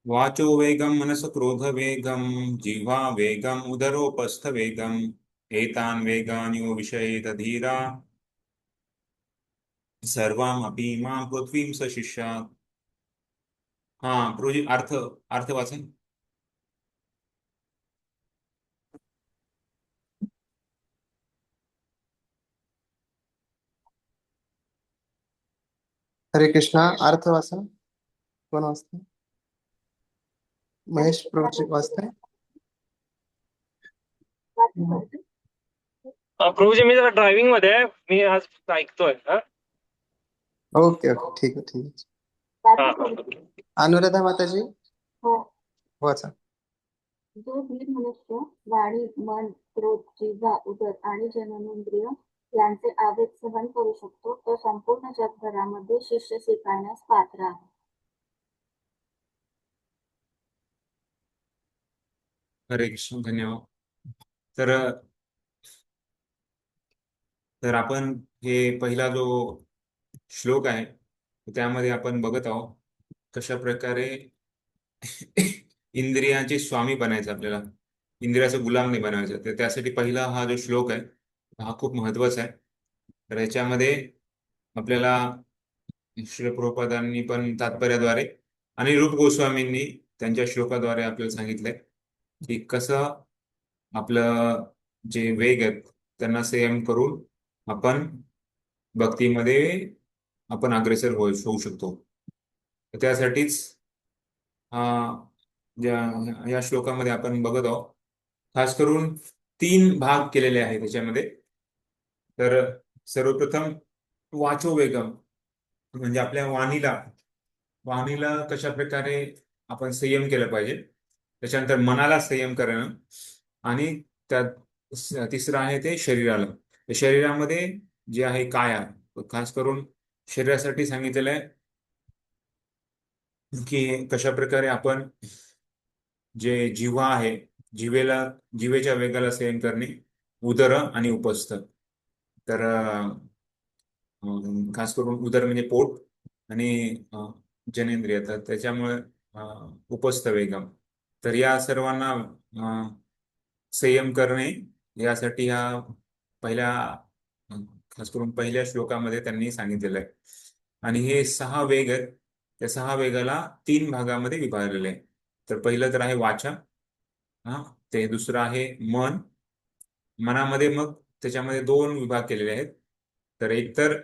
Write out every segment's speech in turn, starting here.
वाचो वेगं मनस क्रोध वेगं जिह्वा वेगं उदरोपस्थ वेगं एतान् वेगान् यो विषयेत धीरा सर्वामपि मां पृथ्वीं सशिष्यात्. हा प्रोजी अर्थ अर्थ वाचन. हरे कृष्णा. अर्थ वाचा. कोण वाचते? महेश प्रभू वाचते. प्रभूजी मी जरा ड्रायव्हिंग मध्ये आहे, मी आज ऐकतोय. ओके ओके, ठीक आहे ठीक आहे. अनुराधा माताजी हो. वाचा. जो वीर मनुष्य वाणी, मन, क्रोध, जिव्हा, उदर आणि जननेंद्रिय यांचे आवेग सहन करू शकतो, तो संपूर्ण जगभरामध्ये शिष्य स्वीकारण्यास पात्र आहे. हरे कृष्ण. धन्यवाद. तर तर आपण हे पहिला जो श्लोक आहे त्यामध्ये आपण बघत आहोत कशा प्रकारे इंद्रियांचे स्वामी बनायचं, आपल्याला इंद्रियाचं गुलाम नाही बनायचं. तर त्यासाठी पहिला हा जो श्लोक आहे हा खूप महत्वाचा आहे. तर याच्यामध्ये आपल्याला श्री प्रभुपादांनी पण तात्पर्याद्वारे आणि रूप गोस्वामींनी त्यांच्या श्लोकाद्वारे आपल्याला सांगितलंय की कसं आपलं जे वेग आहेत त्यांना संयम करून आपण भक्तीमध्ये आपण अग्रेसर होऊ शकतो. तर त्यासाठीच या श्लोकामध्ये आपण बघत आहोत खास करून 3 भाग केलेले आहेत त्याच्यामध्ये. तर सर्वप्रथम वाचो वेगम म्हणजे आपल्या वाणीला कशा प्रकारे आपण संयम केलं पाहिजे. त्याच्यानंतर मनाला संयम करणं आणि त्यात तिसरं आहे ते शरीराला. शरीरामध्ये जे आहे काया, खास करून शरीरासाठी सांगितलेलं आहे की कशा प्रकारे आपण जे जिव्हा आहे जिवेच्या वेगाला संयम करणे, उदर आणि उपस्थ. तर खास करून उदर म्हणजे पोट आणि जनेंद्रिय, तर त्याच्यामुळे उपस्थ वेगम. तर या सर्वांना संयम करणे यासाठी हा पहिल्या खास करून पहिल्या श्लोकामध्ये त्यांनी सांगितलेलं आहे. आणि हे 6 वेग आहेत, त्या 6 वेगाला 3 भागामध्ये विभागलेले आहे. तर पहिलं तर आहे वाचा, ते दुसरं आहे मनामध्ये मग त्याच्यामध्ये 2 विभाग केलेले आहेत. तर एक तर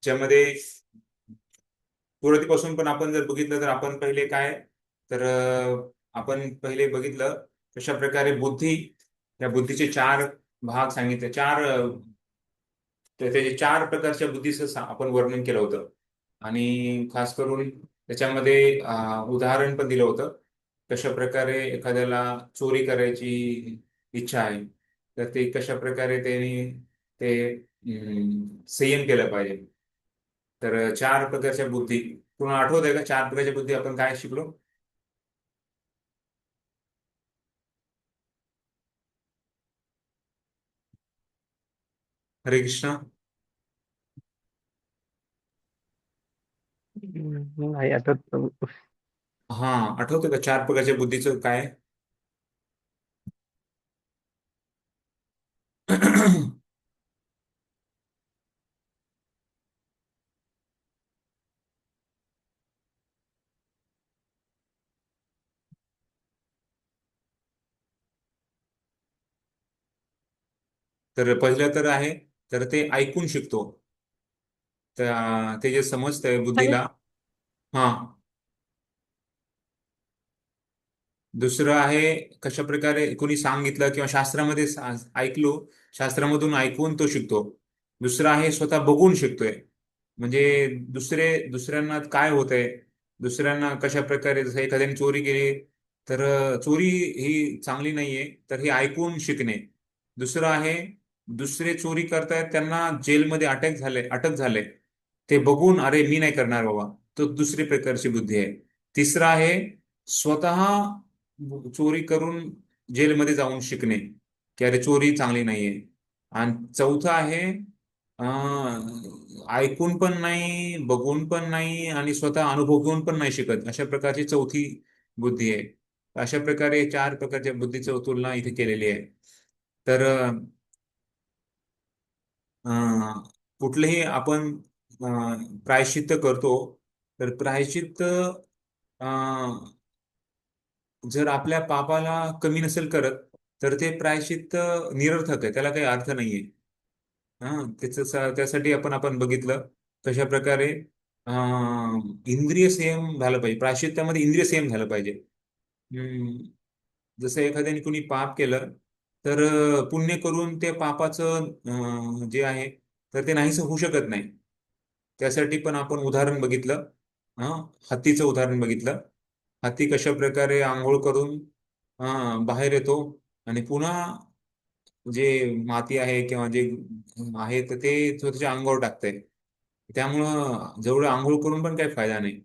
ज्यामध्ये सुरुवातीपासून पण आपण जर बघितलं तर आपण पहिले काय, तर आपण पहिले बघितलं कशा प्रकारे त्या बुद्धीचे 4 भाग सांगितले. त्याचे 4 प्रकारच्या बुद्धीचं आपण वर्णन केलं होतं. आणि खास करून त्याच्यामध्ये उदाहरण पण दिलं होतं कशा प्रकारे एखाद्याला चोरी करायची इच्छा आहे तर ते कशा प्रकारे त्यांनी ते संयम केलं पाहिजे. तर 4 प्रकारच्या बुद्धी तुम्हाला आठवत आहे का? 4 प्रकारच्या बुद्धी आपण काय शिकलो? हरे कृष्ण. नाही आठवत प्रभू. हा, आठवतं का 4 प्रकारच्या बुद्धीचं काय? तर पहिलं तर आहे तर ते ऐकून शिकतो. ते जे समजतंय बुद्धीला. हा. दुसरं आहे कशा प्रकारे कोणी सांगितलं किंवा शास्त्रामध्ये ऐकलो, शास्त्रामधून ऐकून तो शिकतो. दुसरं आहे स्वतः बघून शिकतोय, म्हणजे दुसऱ्यांना काय होतंय दुसऱ्यांना कशा प्रकारे, जसं एखाद्याने चोरी केली तर चोरी ही चांगली नाहीये, तर हे ऐकून शिकणे. दुसरं आहे, दुसरे चोरी करतायत त्यांना जेलमध्ये अटक झाले, ते बघून अरे मी नाही करणार बाबा, तो दुसरी प्रकारची बुद्धी आहे. तिसरं आहे स्वतः चोरी करून जेलमध्ये जाऊन शिकणे, की अरे चोरी चांगली नाहीये. आणि चौथं आहे ऐकून पण नाही, बघून पण नाही आणि स्वतः अनुभव घेऊन पण नाही शिकत, अशा प्रकारची चौथी बुद्धी आहे. अशा प्रकारे 4 प्रकारच्या बुद्धीची तुलना इथे केलेली आहे. तर अं, कुठलेही आपण प्रायश्चित्त करतो, तर प्रायश्चित्त जर आपल्या पापाला कमी नसेल करत, तर ते प्रायश्चित्त निरर्थक आहे, त्याला काही अर्थ नाहीये. त्यासाठी आपण आपण बघितलं कशा प्रकारे इंद्रिय संयम झालं पाहिजे, प्रायश्चित्तामध्ये इंद्रिय संयम झालं पाहिजे. हम्म, जसं एखाद्याने कुणी पाप केलं, तर पुण्य करून ते पापाचं जे आहे तर ते नाहीसं होऊ शकत नाही. त्यासाठी पण आपण उदाहरण बघितलं. हत्तीचं उदाहरण बघितलं. हत्ती कशा प्रकारे आंघोळ करून बाहेर येतो आणि पुन्हा जे माती आहे किंवा जे आहे तर ते स्वतःच्या अंगावर टाकतंय. त्यामुळं जेवढं आंघोळ करून पण काही फायदा नाही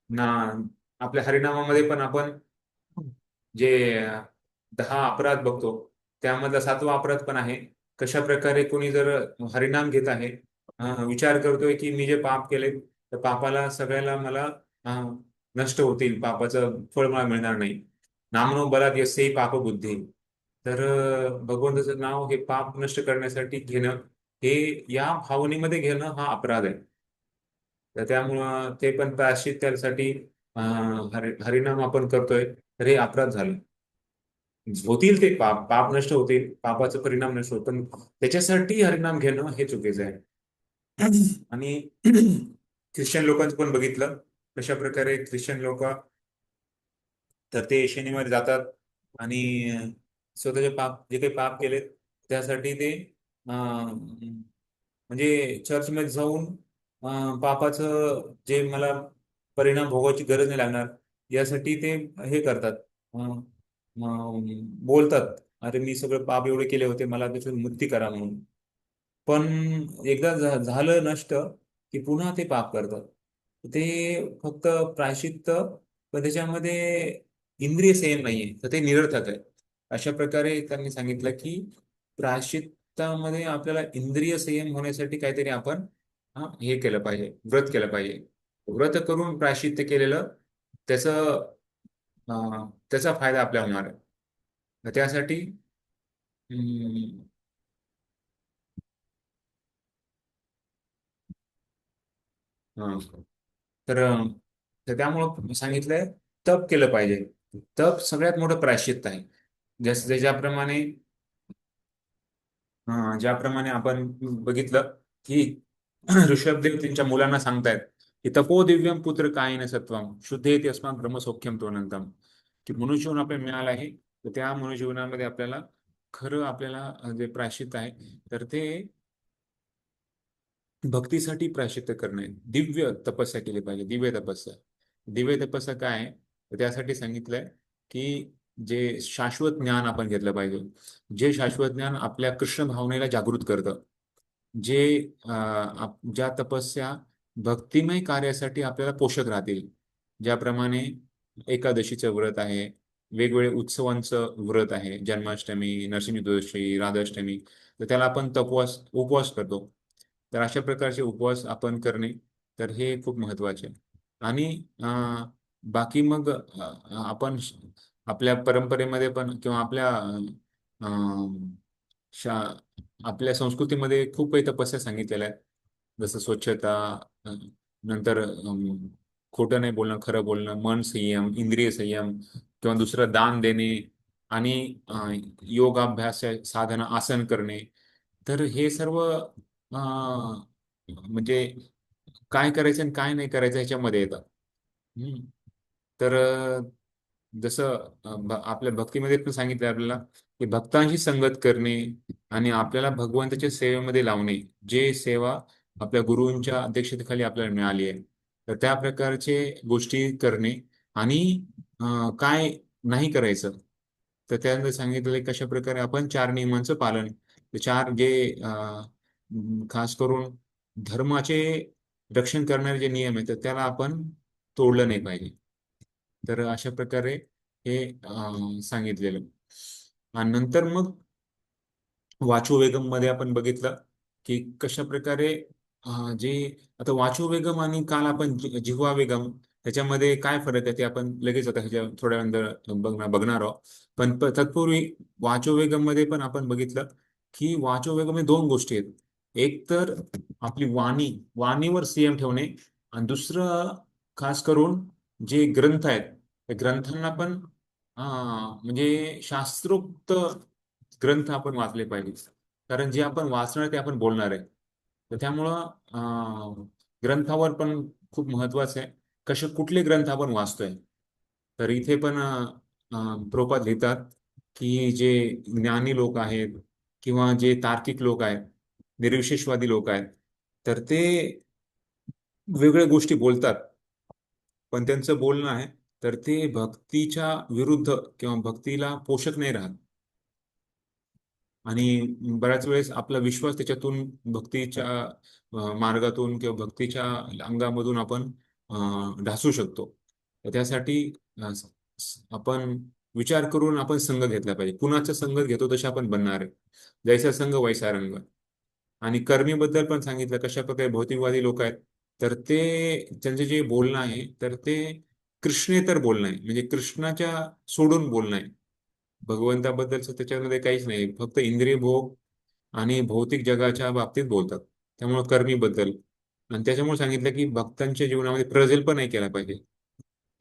ना. आपल्या हरिनामामध्ये पण आपण जे 10 अपराध बघतो, त्यामधला 7वा अपराध पण आहे. कशा प्रकारे कोणी जर हरिनाम घेत आहे, विचार करतोय की मी जे पाप केले, तर पापाला सगळ्याला मला नष्ट होतील, पापाचं फळ मला मिळणार नाही. नामनो बलात् यस्यै पाप बुद्धी. तर भगवंताचं नाव हे पाप नष्ट करण्यासाठी घेणं, हे या भावनेमध्ये घेणं हा अपराध आहे. तर त्यामुळं ते पण प्रायश्चित्त त्यासाठी हरिनाम आपण करतोय, तर हे अपराध झाले. होतील ते पाप पाप नष्ट होतील, पापाचा परिणाम नष्ट होतो, पण त्याच्यासाठी हरिनाम घेणं हे चुकीचं आहे. आणि ख्रिश्चन लोकांचं पण बघितलं कशा प्रकारे ख्रिश्चन लोक, तर ते शनिवारी जातात आणि स्वतःचे पाप जे काही पाप केलेत त्यासाठी ते म्हणजे चर्चमध्ये जाऊन पापाचं जे मला परिणाम भोगायची गरज नाही लागणार, यासाठी ते हे करतात. बोलतात अरे मी सगळे पाप एवढे केले होते, मला त्याच्यातून मुक्ती करा म्हणून. पण एकदा झालं नष्ट की पुन्हा ते पाप करतात. ते फक्त प्रायश्चित्त, पण त्याच्यामध्ये इंद्रिय संयम नाहीये, तर ते निरर्थक आहे. अशा प्रकारे त्यांनी सांगितलं की प्रायश्चित्तामध्ये आपल्याला इंद्रिय संयम होण्यासाठी काहीतरी आपण हे केलं पाहिजे, व्रत केलं पाहिजे. व्रत करून प्रायश्चित्त केलेलं त्याचं त्याचा फायदा आपल्याला होणार आहे. तर त्यासाठी हम्म, हा. तर तर त्यामुळं सांगितलंय तप केलं पाहिजे. तप सगळ्यात मोठं प्रायश्चित्त आहे. ज्याप्रमाणे ज्याप्रमाणे आपण बघितलं की ऋषभदेव त्यांच्या मुलांना सांगतायत की तपो दिव्यम पुत्र कायेन सत्वम शुद्धेति अस्मात् ब्रह्मसौख्यम त्वनंतम, की मनुष्यजीवन आपल्याला मिळालं आहे, तर त्या मनुष्यजीवनामध्ये आपल्याला खरं आपल्याला जे प्रायश्चित्त आहे, तर ते भक्तीसाठी प्रायश्चित्त करणे, दिव्य तपस्या केली पाहिजे. दिव्य तपस्या, दिव्य तपस्या काय आहे, तर त्यासाठी सांगितलंय की जे शाश्वत ज्ञान आपण घेतलं पाहिजे. जे शाश्वत ज्ञान आपल्या कृष्ण भावनेला जागृत करतं. जे ज्या तपस्या भक्तिमय कार्यासाठी आपल्याला पोषक राहतील. ज्याप्रमाणे एकादशीचं व्रत आहे, वेगवेगळे उत्सवांचं व्रत आहे, जन्माष्टमी, नरसिंह चतुर्दशी, राधाष्टमी, तर त्याला आपण उपवास करतो. तर अशा प्रकारचे उपवास आपण करणे, तर हे खूप महत्वाचे आहे. आणि बाकी मग आपण आपल्या परंपरेमध्ये पण किंवा अं, शा आपल्या संस्कृतीमध्ये खूप काही तपस्या सांगितलेल्या आहेत. जसं स्वच्छता, अं, नंतर खोटं नाही बोलणं, खरं बोलणं, मन संयम, इंद्रिय संयम, किंवा दुसरं दान देणे आणि योगाभ्यास साधना आसन करणे. तर हे सर्व म्हणजे काय करायचं आणि काय नाही करायचं ह्याच्यामध्ये येतं. हम्म. तर जसं आपल्या भक्तीमध्ये पण सांगितलं आपल्याला की भक्तांशी संगत करणे आणि आपल्याला भगवंताच्या सेवेमध्ये लावणे, जे सेवा आपल्या गुरूंच्या अध्यक्षतेखाली आपल्याला मिळाली आहे. तर त्या प्रकारचे गोष्टी करणे आणि काय नाही करायचं. तर त्यानंतर सांगितलेलं कशा प्रकारे आपण 4 नियमांचं पालन, ते 4 जे खास करून धर्माचे रक्षण करणारे जे नियम आहेत तर त्याला आपण तोडलं नाही पाहिजे. तर अशा प्रकारे हे सांगितलेलं. आणि नंतर मग वाचोवेगम मध्ये आपण बघितलं की कशा प्रकारे जे आता वाचोवेगम आणि काल आपण जिव्हा वेगम त्याच्यामध्ये काय फरक आहे ते आपण लगेच आता ह्याच्या थोड्या नंतर बघणार आहोत. पण तत्पूर्वी वाचोवेगम मध्ये पण आपण बघितलं की वाचोवेगम मध्ये 2 गोष्टी आहेत. एक तर आपली वाणीवर संयम ठेवणे आणि दुसरं खास करून जे ग्रंथ आहेत त्या ग्रंथांना पण म्हणजे शास्त्रोक्त ग्रंथ आपण वाचले पाहिजे. कारण जे आपण वाचणार ते आपण बोलणार आहे. तर त्यामुळं ग्रंथावर पण खूप महत्वाचं आहे. कुठले ग्रंथ आपण वाचतोय. तर इथे पण प्रोपात लिहितात की जे ज्ञानी लोक आहेत किंवा जे तार्किक लोक आहेत, निर्विशेषवादी लोक आहेत, तर ते वेगवेगळ्या गोष्टी बोलतात. पण त्यांचं बोलणं आहे तर ते भक्तीच्या विरुद्ध किंवा भक्तीला पोषक नाही राहत. आणि बऱ्याच वेळेस आपला विश्वास त्याच्यातून भक्तीच्या मार्गातून किंवा भक्तीच्या अंगामधून आपण ढासू शकतो. तर त्यासाठी आपण विचार करून आपण संघ घेतला पाहिजे. कुणाचा संघ घेतो तसे आपण बनणार आहे. जैसा संघ वैसा रंग. आणि कर्मीबद्दल पण सांगितलं कशा प्रकारे भौतिकवादी लोक आहेत तर ते त्यांचं जे बोलणं आहे तर ते कृष्णेतर बोलणं आहे. म्हणजे कृष्णाच्या सोडून बोलणं आहे. भगवंताबद्दलचं त्याच्यामध्ये काहीच नाही, फक्त इंद्रिय भोग आणि भौतिक जगाच्या बाबतीत बोलतात. त्यामुळे कर्मीबद्दल आणि त्याच्यामुळे सांगितलं की भक्तांच्या जीवनामध्ये प्रगल्भ नाही केला पाहिजे.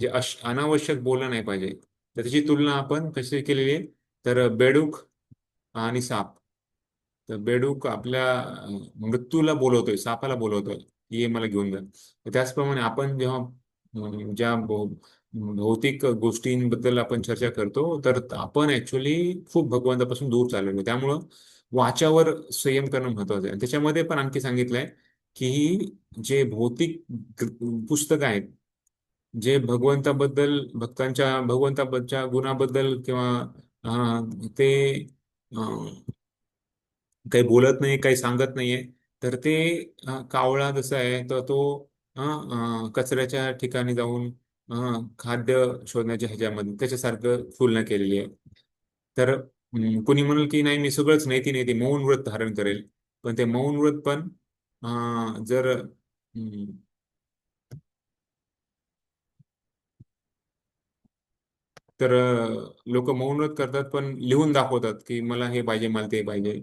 जे अनावश्यक बोलणं नाही पाहिजे. तर त्याची तुलना आपण कशी केलेली आहे तर बेडूक आणि साप. तर बेडूक आपल्या मृत्यूला बोलवतोय, सापाला बोलवतोय की ये मला घेऊन जा. तर त्याचप्रमाणे आपण जेव्हा ज्या भौतिक गोष्टींबद्दल आपण चर्चा करतो तर आपण ऍक्च्युली खूप भगवंतापासून दूर चाललेलो. त्यामुळं वाचावर संयम करणं महत्वाचं आहे. त्याच्यामध्ये पण आणखी सांगितलंय की जे भौतिक पुस्तक आहेत जे भगवंताबद्दलच्या गुणाबद्दल किंवा ते काही बोलत नाही, काही सांगत नाहीये, तर ते कावळा जसा आहे तर तो कचऱ्याच्या ठिकाणी जाऊन खाद्य शोधण्याच्या ह्याच्यामध्ये त्याच्यासारखं तुलना केलेली आहे. तर कोणी म्हणेल की नाही मी सगळंच नेती नेती मौन व्रत धारण करेल. पण ते मौन व्रत पण जर तर लोक मौन व्रत करतात पण लिहून दाखवतात की मला हे पाहिजे, मला ते पाहिजे.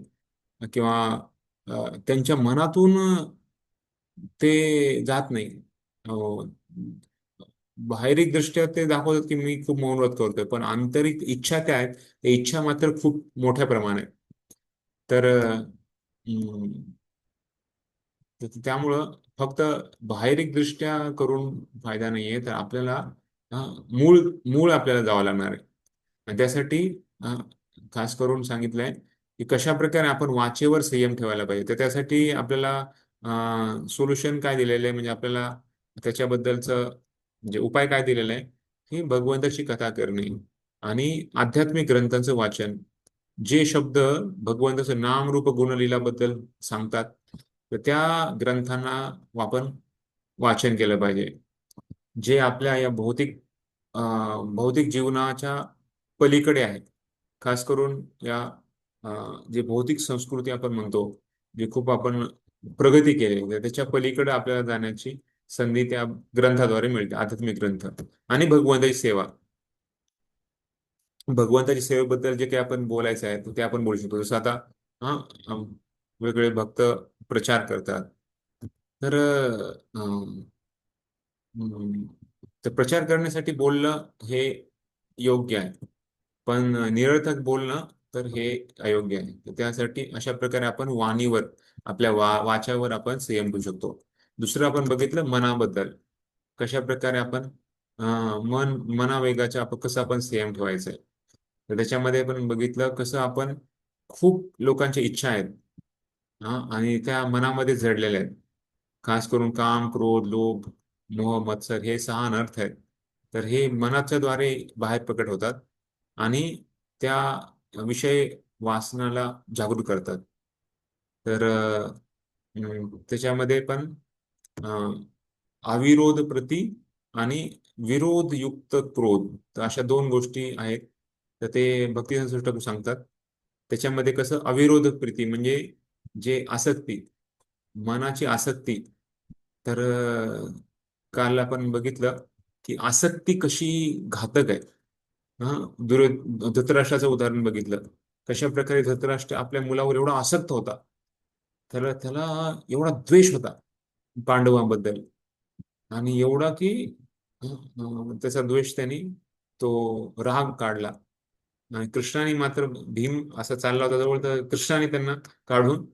किंवा त्यांच्या मनातून ते जात नाही. अं, बाहेरिक दृष्ट्या ते दाखवतात की मी खूप मौन व्रत करतोय पण आंतरिक इच्छा त्या आहेत त्या इच्छा मात्र खूप मोठ्या प्रमाणात. तर त्यामुळं फक्त बाहेरिक दृष्ट्या करून फायदा नाहीये. तर आपल्याला मूळ मूळ आपल्याला जावं लागणार आहे. आणि त्यासाठी अ, खास करून सांगितलंय की कशा प्रकारे आपण वाचेवर संयम ठेवायला पाहिजे. तर त्यासाठी आपल्याला सोल्युशन काय दिलेलं आहे म्हणजे आपल्याला त्याच्याबद्दलचं म्हणजे उपाय काय दिलेला आहे की भगवंताची कथा करणे आणि आध्यात्मिक ग्रंथांचं वाचन. जे शब्द भगवंताचं नाम रूप गुणलीलाबद्दल सांगतात तर त्या ग्रंथांना आपण वाचन केलं पाहिजे. जे आपल्या या भौतिक जीवनाच्या पलीकडे आहेत. खास करून या जे भौतिक संस्कृती आपण म्हणतो जे खूप आपण प्रगती केली तर त्याच्या पलीकडे आपल्याला जाण्याची संधी त्या ग्रंथाद्वारे मिळते. आध्यात्मिक ग्रंथ आणि भगवंताची सेवा. भगवंताच्या सेवेबद्दल जे काही आपण बोलायचं आहे ते आपण बोलू शकतो. जसं आता हा अं, वेगवेगळे भक्त प्रचार करतात. तर हम्म, तर प्रचार करण्यासाठी बोलणं हे योग्य आहे. पण निरर्थक बोलणं तर हे अयोग्य आहे. तर त्यासाठी अशा प्रकारे आपण वाणीवर आपल्या वाचावर आपण संयम ठेवू शकतो. दुसरं आपण बघितलं मनाबद्दल. कशा प्रकारे आपण मनावेगाच्या कसं आपण संयम ठेवायचं आहे. तर त्याच्यामध्ये पण बघितलं कसं आपण खूप लोकांच्या इच्छा आहेत आणि त्या मनामध्ये जडलेल्या आहेत. खास करून काम, क्रोध, लोभ, मोह मत्सर हे 6 अनर्थ आहेत. तर हे मनाच्या द्वारे बाहेर प्रकट होतात आणि त्या विषय वासनाला जागृत करतात. तर त्याच्यामध्ये पण अविरोध प्रति आणि विरोधयुक्त क्रोध, तर अशा 2 गोष्टी आहेत. तर ते भक्ती संस्कृत सांगतात. त्याच्यामध्ये कसं अविरोध प्रीती म्हणजे जे आसक्ती, मनाची आसक्ती. तर काल आपण बघितलं की आसक्ती कशी घातक आहे. हा, धृतराष्ट्राचं उदाहरण बघितलं. कशा प्रकारे धृतराष्ट्र आपल्या मुलावर एवढा आसक्त होता. त्याला त्याला एवढा द्वेष होता पांडवांबद्दल, आणि एवढा की त्याचा द्वेष त्यांनी तो राग काढला. आणि कृष्णाने मात्र भीम असा चालला होता जवळ, तर कृष्णाने त्यांना काढून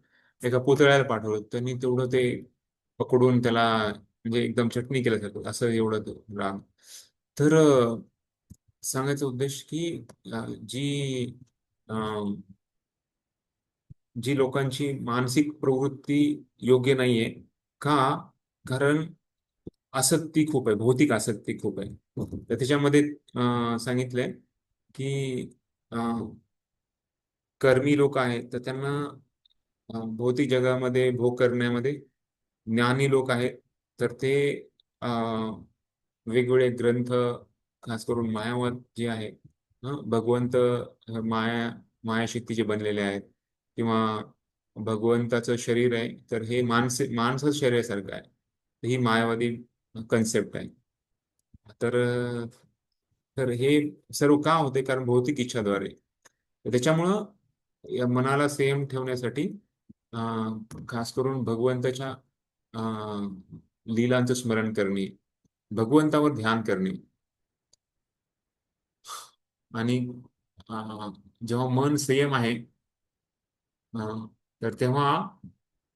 एका पुतळ्याला पाठवलं. त्यांनी तेवढं ते पकडून त्याला म्हणजे एकदम चटणी केल्यासारखं असं एवढं तो राग. तर सांगायचा उद्देश की जी जी लोकांची मानसिक प्रवृत्ती योग्य नाहीये. का? कारण आसक्ती खूप आहे, भौतिक आसक्ती खूप आहे. तर त्याच्यामध्ये सांगितलंय की कर्मी लोक आहेत तर त्यांना भौतिक जगामध्ये भोग करण्यामध्ये, ज्ञानी लोक आहेत तर ते वेगवेगळे ग्रंथ, खास करून मायावाद जे आहे, भगवंत माया मायाशक्तीचे बनलेले आहेत, किंवा भगवंताचं शरीर आहे तर हे माणसाचं शरीरासारखं आहे, ही मायावादी कन्सेप्ट आहे. तर तर हे सर्व का होते? कारण भौतिक इच्छाद्वारे. तर त्याच्यामुळं या मनाला संयम ठेवण्यासाठी खास करून भगवंताच्या लीलांचं स्मरण करणे, भगवंतावर ध्यान करणे, आणि जेव्हा मन संयम आहे, अं, तर तेव्हा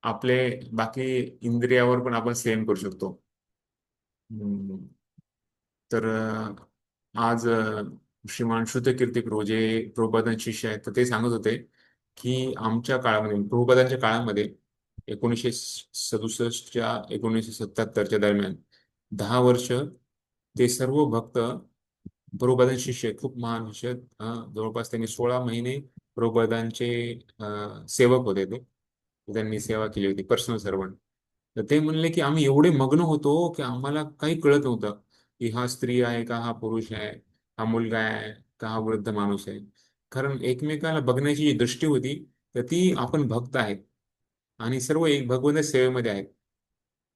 आपले बाकी इंद्रियावर पण आपण संयम करू शकतो. हम्म. तर आज श्रीमान श्रुतकीर्ती प्रभू जे प्रभुपादांचे शिष्य आहेत, तर ते सांगत होते की आमच्या काळामध्ये, प्रभुपादांच्या काळामध्ये 1967च्या 1977च्या दरम्यान 10 वर्ष ते सर्व भक्त प्रभुपादांचे शिष्य आहेत, खूप महान शिष्य आहेत. जवळपास त्यांनी 16 महिने प्रभुपादांचे सेवक होते ते. त्यांनी सेवा केली होती, पर्सनल सर्वंट. तर ते म्हणले की आम्ही एवढे मग्न होतो की आम्हाला काही कळत नव्हतं की हा स्त्री आहे का, हा पुरुष आहे, हा मुलगा आहे का, हा वृद्ध माणूस आहे. कारण एकमेकाला बघण्याची जी दृष्टी होती, तर ती आपण भक्त आहेत आणि सर्व एक भगवंत सेवेमध्ये आहेत.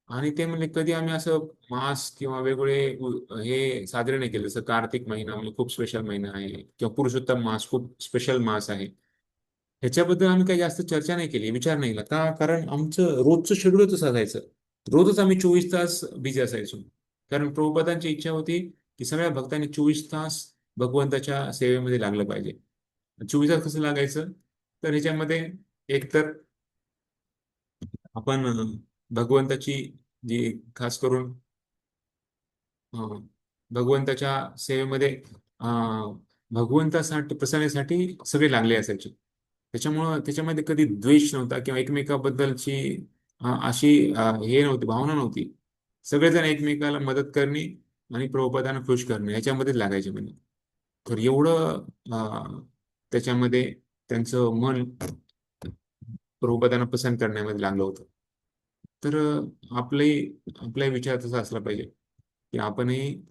आणि ते म्हणजे कधी आम्ही असं मास किंवा वेगवेगळे हे साजरे नाही केले. जसं कार्तिक महिना म्हणजे खूप स्पेशल महिना आहे, किंवा पुरुषोत्तम मास खूप स्पेशल मास आहे, ह्याच्याबद्दल आम्ही काही जास्त चर्चा नाही केली, विचार नाही केला. का? कारण आमचं रोजचं शेड्यूलच असं असायचं. रोजच आम्ही 24 तास बिझी असायचो. कारण प्रभुपादांची इच्छा होती की सगळ्या भक्तांनी 24 तास भगवंताच्या सेवेमध्ये लागलं पाहिजे. 24 तास कसं लागायचं? तर ह्याच्यामध्ये एकतर आपण भगवंताची जी खास करून भगवंताच्या सेवेमध्ये भगवंतासाठी प्रसन्नतेसाठी सगळे लागले असायचे. त्याच्यामुळं त्याच्यामध्ये कधी द्वेष नव्हता किंवा एकमेकाबद्दलची अशी हे नव्हती, भावना नव्हती. सगळेजण एकमेकाला मदत करणे आणि प्रभुपादांना खुश करणे ह्याच्यामध्येच लागायचे म्हणजे. तर एवढं त्याच्यामध्ये त्यांचं मन प्रभुपादांना प्रसन्न करण्यामध्ये लागलं होतं. तर आपलाही विचार तसा असला पाहिजे की आपणही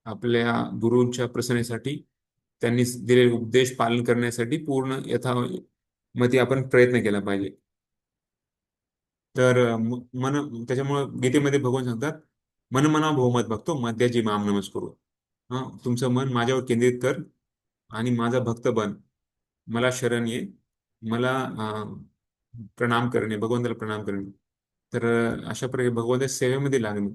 आपल्या गुरूंच्या प्रसन्नतेसाठी, त्यांनी दिलेले उपदेश पालन करण्यासाठी पूर्ण यथामती आपण प्रयत्न केला पाहिजे. तर त्याच्यामुळं गीतेमध्ये भगवान सांगतात, मन मना बहुमत बघतो मध्याजी माम नमस्करू. तुमचं मन माझ्यावर केंद्रित कर आणि माझा भक्त बन, मला शरण ये, मला प्रणाम करणे, भगवंताला प्रणाम करणे. तर अशा प्रकारे भगवंताच्या सेवेमध्ये लागणे,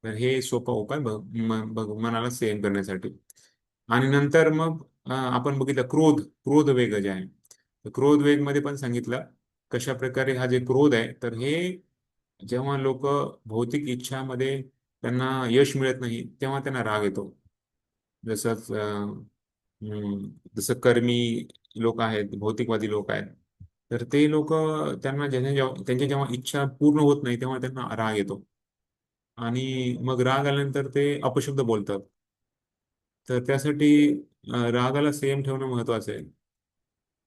तर हे सोपा उपाय मनाला संयम करण्यासाठी. आणि नंतर मग आपण बघितलं क्रोध वेग जे आहे, तर क्रोध वेग मध्ये पण सांगितलं कशा प्रकारे हा जे क्रोध आहे, तर हे जेव्हा लोक भौतिक इच्छामध्ये त्यांना यश मिळत नाही तेव्हा त्यांना राग येतो. जसंच जसं कर्मी लोक आहेत, भौतिकवादी लोक आहेत, तर ते लोक त्यांना त्यांच्या जेव्हा इच्छा पूर्ण होत नाही तेव्हा त्यांना राग येतो. आणि मग राग आल्यानंतर ते अपशब्द बोलतात. तर त्यासाठी रागाला संयम ठेवणं महत्वाचं आहे.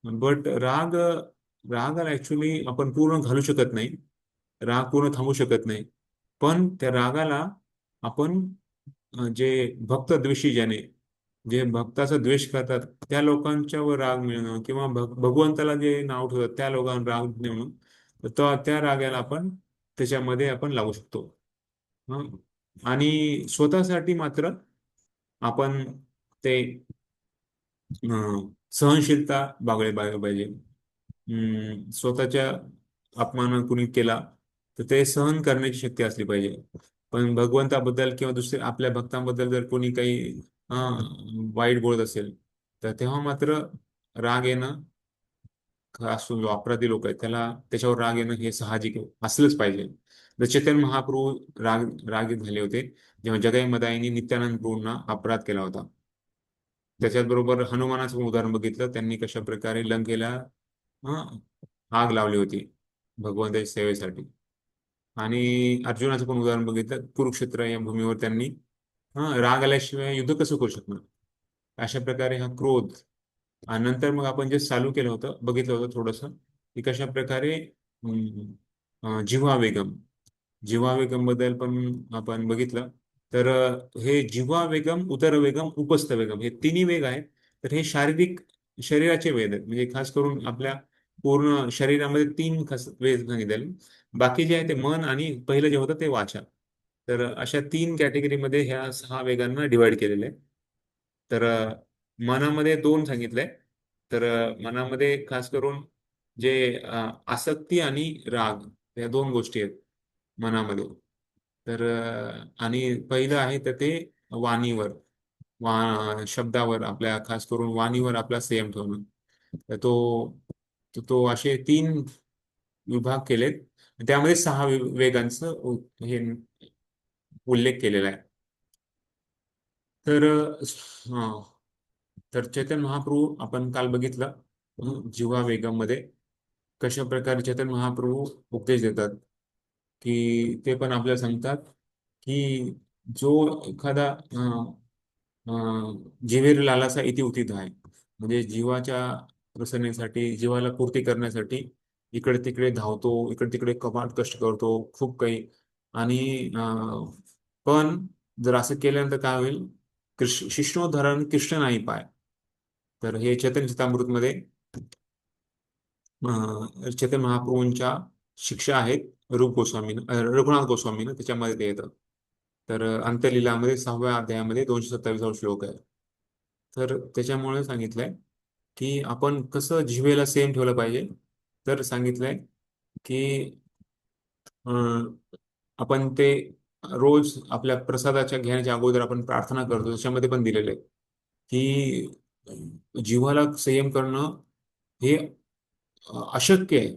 बट रागाला ऍक्च्युली आपण पूर्ण घालू शकत नाही, राग पूर्ण थांबू शकत नाही. पण त्या रागाला आपण जे भक्त द्वेषी ज्याने जे भक्ताचा द्वेष करतात त्या लोकांच्यावर राग मिळणं, किंवा भगवंताला जे नाव ठेवतात त्या लोकांना राग मिळणं, तर त्या रागाला आपण त्याच्यामध्ये आपण लावू शकतो. हं. आणि स्वतःसाठी मात्र आपण ते सहनशीलता बाळगली पाहिजे. स्वतःच्या अपमान कुणी केला तर ते सहन करण्याची शक्ती असली पाहिजे. पण भगवंताबद्दल किंवा दुसरे आपल्या भक्तांबद्दल जर कोणी काही वाईट बोलत असेल, तर तेव्हा मात्र राग येणं, खास जो अपराधी लोक आहेत त्याला त्याच्यावर राग येणं हे साहजिक आहे, असलंच पाहिजे. तर चैतन्य महाप्रभू रागीत झाले होते जेव्हा जगाई मदाईंनी नित्यानंद प्रभूंना अपराध केला होता. त्याच्याच बरोबर हनुमानाचं पण उदाहरण बघितलं, त्यांनी कशा प्रकारे लंकेला हं, आग लावली होती भगवंताच्या सेवेसाठी. आणि अर्जुनाचं पण उदाहरण बघितलं, कुरुक्षेत्र या भूमीवर त्यांनी राग आल्याशिवाय युद्ध कसं करू शकणार. अशा प्रकारे हा क्रोध. आणि नंतर मग आपण जे चालू केलं होतं, बघितलं होतं थोडंसं, की कशा प्रकारे जिव्हा वेगम जिव्हा वेगम बद्दल पण आपण बघितलं. तर हे जिव्हा वेगम, उदर वेगम, उपस्थ वेगम हे तिन्ही वेग आहेत. तर हे शारीरिक शरीराचे वेद आहेत, म्हणजे खास करून आपल्या पूर्ण शरीरामध्ये तीन खास वेद सांगितलेले. बाकी जे आहे ते मन, आणि पहिलं जे होतं ते वाचा. तर अशा तीन कॅटेगरीमध्ये ह्या 6 वेगांना डिवाइड केलेलं आहे. तर मनामध्ये 2 सांगितलंय. तर मनामध्ये खास करून जे आसक्ती आणि राग या 2 गोष्टी आहेत मनामध्ये. तर आणि पहिलं आहे तर ते वाणीवर, शब्दावर, आपल्या खास करून वाणीवर आपला संयम ठेवणं. तर तो असे 3 विभाग केलेत. त्यामध्ये 6 वेगांचं हे उल्लेख केलेला आहे. तर तर चैतन्य महाप्रभू आपण काल बघितलं, जिव्हा वेगममध्ये कशा प्रकारे चैतन्य महाप्रभू उपदेश देतात, की ते पण आपल्याला सांगतात की जो एखादा जिव्हेर लालासा इति उतित आहे, म्हणजे जीवाच्या प्रसन्नतेसाठी, जीवाला पूर्ती करण्यासाठी इकडे तिकडे धावतो, इकडे तिकडे कमाल कष्ट करतो खूप काही. आणि पण जर असं केल्यानंतर काय होईल, शिष्णोद्धरण कृष्ण नाही पाय. तर हे चैतन्य चरितामृतमध्ये चैतन्य महाप्रभूंच्या शिक्षा आहेत रघुनाथ गोस्वामीनं त्याच्यामध्ये ते येतं. तर अंत्यलीलामध्ये 6व्या अध्यायामध्ये 227 श्लोक आहे. तर त्याच्यामुळे सांगितलंय की आपण कसं जिभेला सेम ठेवलं पाहिजे. तर सांगितलंय की आपण ते रोज आपल्या प्रसादाच्या घेण्याच्या अगोदर आपण प्रार्थना करतो, त्याच्यामध्ये पण दिलेलं आहे की जीवाला संयम करणं हे अशक्य आहे.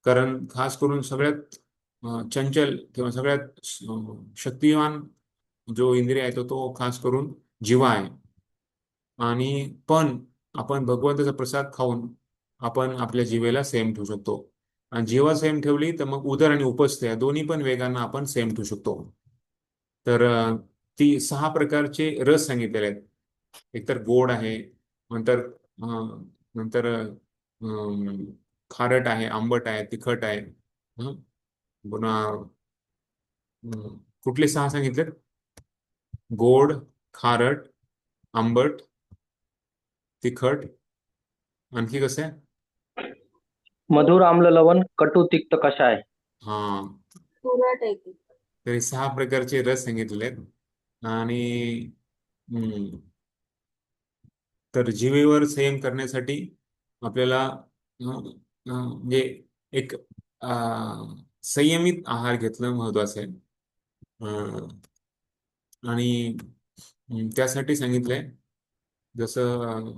कारण खास करून सगळ्यात चंचल किंवा सगळ्यात शक्तिवान जो इंद्रिय आहे तो खास करून जिव्हा आहे. आणि पण आपण भगवंताचा प्रसाद खाऊन आपण आपल्या जिभेला सेम ठेवू शकतो. आणि जिव्हा सेम ठेवली तर मग उदर आणि उपस्थ या दोन्ही पण वेगांना आपण सेम ठेवू शकतो. तर ती 6 प्रकारचे रस सांगितलेले आहेत. एकतर गोड आहे, नंतर नंतर खारट आहे, आंबट आहे, तिखट आहे. हं? पुन्हा कुठले 6 सांगितलेत? गोड, खारट, आंबट, तिखट, आणखी कसं आहे? मधुर, आम्ल, लवण, कटू, तिक्त, कषाय. हा. तुरट आहे ती. तर हे 6 प्रकारचे रस सांगितलेले आहेत. आणि हम्म, तर जिभेवर संयम करण्यासाठी आपल्याला म्हणजे एक संयमित आहार घेतलं महत्वाचं आहे. अं, आणि त्यासाठी सांगितलंय जसं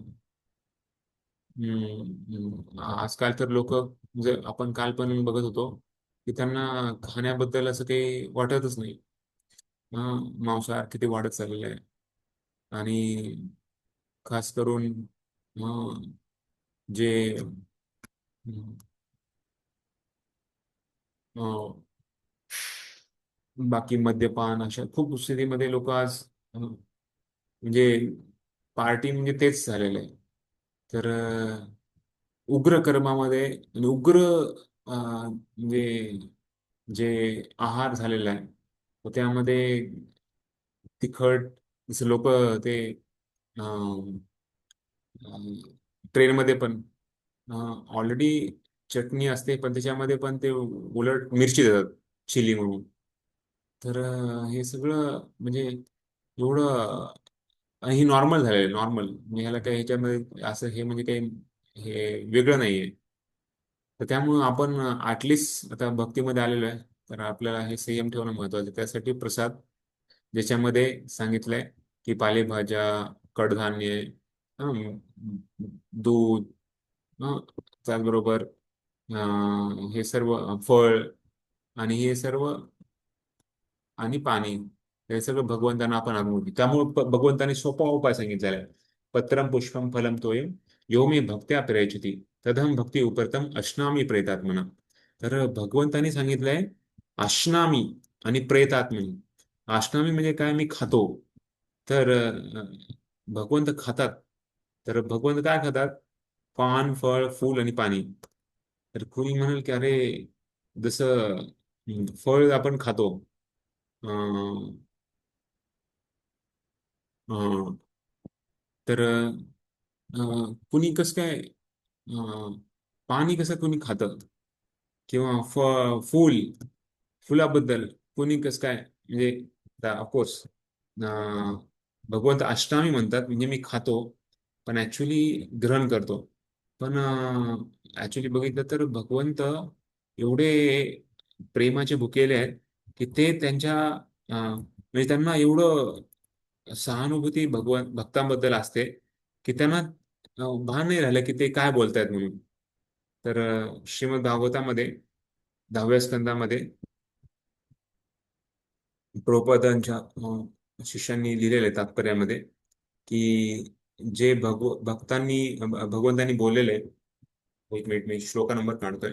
आजकाल तर लोक, म्हणजे आपण काल पण बघत होतो की त्यांना खाण्याबद्दल असं काही वाटतच नाही. मांसाहार किती वाढत चाललेला आहे. आणि खास करून जे अं, अं, बाकी मद्यपान अशा खूप स्थितीमध्ये लोक आज म्हणजे पार्टी म्हणजे तेच झालेलं आहे. तर उग्र कर्मामध्ये आणि उग्र म्हणजे जे आहार झालेला आहे, तर त्यामध्ये तिखट जसं लोक ते ट्रेनमध्ये पण ऑलरेडी चटणी असते, पण त्याच्यामध्ये पण ते उलट मिरची देतात चिली म्हणून. तर हे सगळं म्हणजे एवढं हे नॉर्मल झालेलं आहे, नॉर्मल म्हणजे ह्याला काही ह्याच्यामध्ये असं हे म्हणजे काही हे वेगळं नाहीये. तर त्यामुळं आपण ॲटलिस्ट आता भक्तीमध्ये आलेलो आहे, तर आपल्याला हे संयम ठेवणं महत्त्वाचं आहे. त्यासाठी प्रसाद ज्याच्यामध्ये सांगितलंय की पालेभाज्या, कडधान्य, हं, दूध, हं, त्याचबरोबर हे सर्व फळ आणि हे सर्व आणि पाणी, हे सगळं भगवंतांना आपण अनुभवतो. त्यामुळे भगवंताने सोपा उपाय सांगितलेला आहे. पत्रम पुष्पम फलम तोयम यो मे भक्त्या प्रयच्छति तदहं भक्ती उपरतम अश्नामी प्रेतात्मना. तर भगवंतानी सांगितलंय अश्नामी आणि प्रेतात्मनी. अश्नामी म्हणजे काय? मी खातो. तर भगवंत खातात. तर भगवंत काय खातात? पान, फळ, फूल आणि पाणी. तर कुणी म्हणाल की अरे, जसं फळ आपण खातो, अं, अं, तर कुणी कसं काय पाणी कसं कुणी खातं, किंवा फूल, फुलाबद्दल कुणी कसं काय म्हणजे, ऑफकोर्स भगवंत अष्टामी म्हणतात म्हणजे मी खातो, पण ऍक्च्युली ग्रहण करतो. पण ऍक्च्युली बघितलं तर भगवंत एवढे प्रेमाचे भुकेले आहेत की ते त्यांच्या म्हणजे त्यांना एवढं सहानुभूती भक्तांबद्दल असते की त्यांना भान नाही राहिलं की ते काय बोलतायत म्हणून. तर श्रीमद भागवतामध्ये 10व्या स्कंदामध्ये प्रभुपादांच्या शिष्यांनी लिहिलेलं आहे तात्पर्यामध्ये की जे भगवंतांनी बोललेले, एक मिनिट मी श्लोका नंबर काढतोय.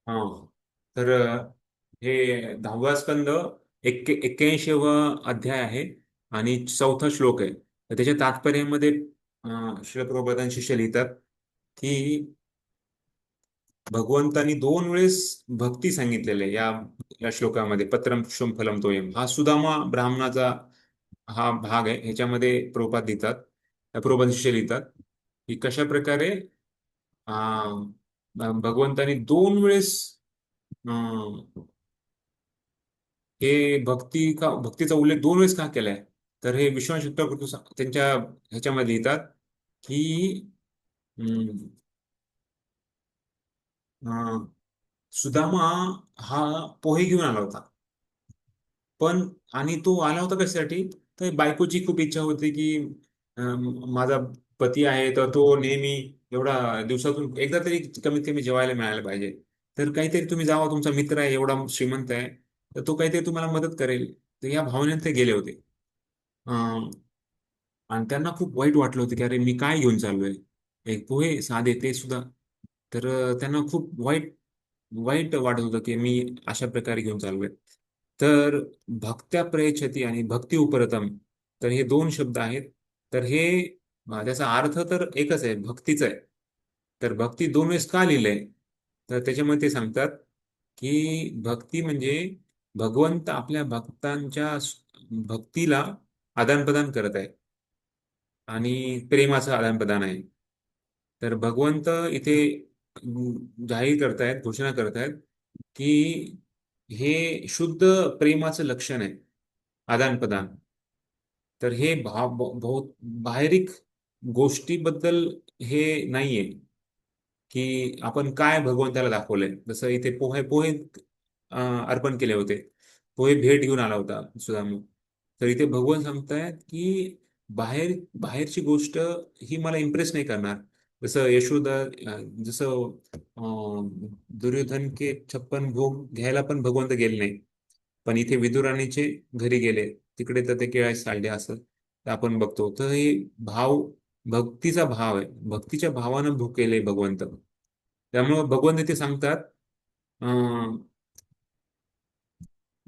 हा, तर हे 10वा स्कंद 81व अध्याय आहे आणि 4था श्लोक आहे. तर त्याच्या तात्पर्यामध्ये श्रील प्रभुपादांचे शिष्य लिहितात की भगवंतानी 2 वेळेस भक्ती सांगितलेले आहे या श्लोकामध्ये. पत्रम पुष्पम फलम तोयम हा सुदामा ब्राह्मणाचा हा भाग आहे. ह्याच्यामध्ये प्रभुपाद लिहितात, प्रभुपाद शिष्य लिहितात की कशा प्रकारे भगवंतानी 2 वेळेस हे भक्तीचा उल्लेख 2 वेळेस का केलाय. तर हे विश्वनाथ चक्रवर्ती त्यांच्या ह्याच्यामध्ये लिहितात की अं, अं, सुदामा हा पोहे घेऊन आला होता. पण आणि तो आला होता कशासाठी? तर बायकोची खूप इच्छा होती की माझा पती आहे तर तो नेहमी एवढा दिवसातून एकदा तरी कमीत कमी जेवायला मिळायला पाहिजे. तर काहीतरी तुम्ही जावा, तुमचा मित्र आहे एवढा श्रीमंत आहे, तर तो काहीतरी तुम्हाला मदत करेल. तर या भावनेने ते गेले होते. अं, आणि त्यांना खूप वाईट वाटलं होतं की अरे मी काय घेऊन चाललोय, एक पोहे साधे ते सुद्धा. तर त्यांना खूप वाईट वाईट वाटत होतं की मी अशा प्रकारे घेऊन चाललोय. तर भक्त्या प्रयच्छती आणि भक्ती उपरतम, तर हे 2 शब्द आहेत. तर हे त्याचा अर्थ तर एकच आहे, भक्तीच आहे. तर भक्ती 2 वेळेस का लिहिलंय? तर त्याच्यामध्ये ते सांगतात की भक्ती म्हणजे भगवंत आपल्या भक्तांच्या भक्तीला आदानप्रदान करत आहे आणि प्रेमाचं आदानप्रदान आहे. तर भगवंत इथे जाहीर करतायत, घोषणा करतायत की हे शुद्ध प्रेमाचं लक्षण आहे, आदानप्रदान. तर हे बहुत बाहेरिक गोष्टीबद्दल हे नाहीये की आपण काय भगवंताला दाखवलंय. जसं इथे पोहे पोहे अर्पण केले होते, पोहे भेट घेऊन आला होता सुदामा. तर इथे भगवान सांगतायत की बाहेरची गोष्ट ही मला इम्प्रेस नाही करणार. जसं यशोदा, जसं दुर्योधन के 56 भोग घ्यायला पण भगवंत गेले नाही, पण इथे विदुराणीचे घरी गेले, तिकडे तर ते केळाचे सालडे असं ते आपण बघतो. तर हे भाव, भक्तीचा भाव आहे, भक्तीच्या भावानं भोग केले भगवंत. त्यामुळं भगवंत ते सांगतात,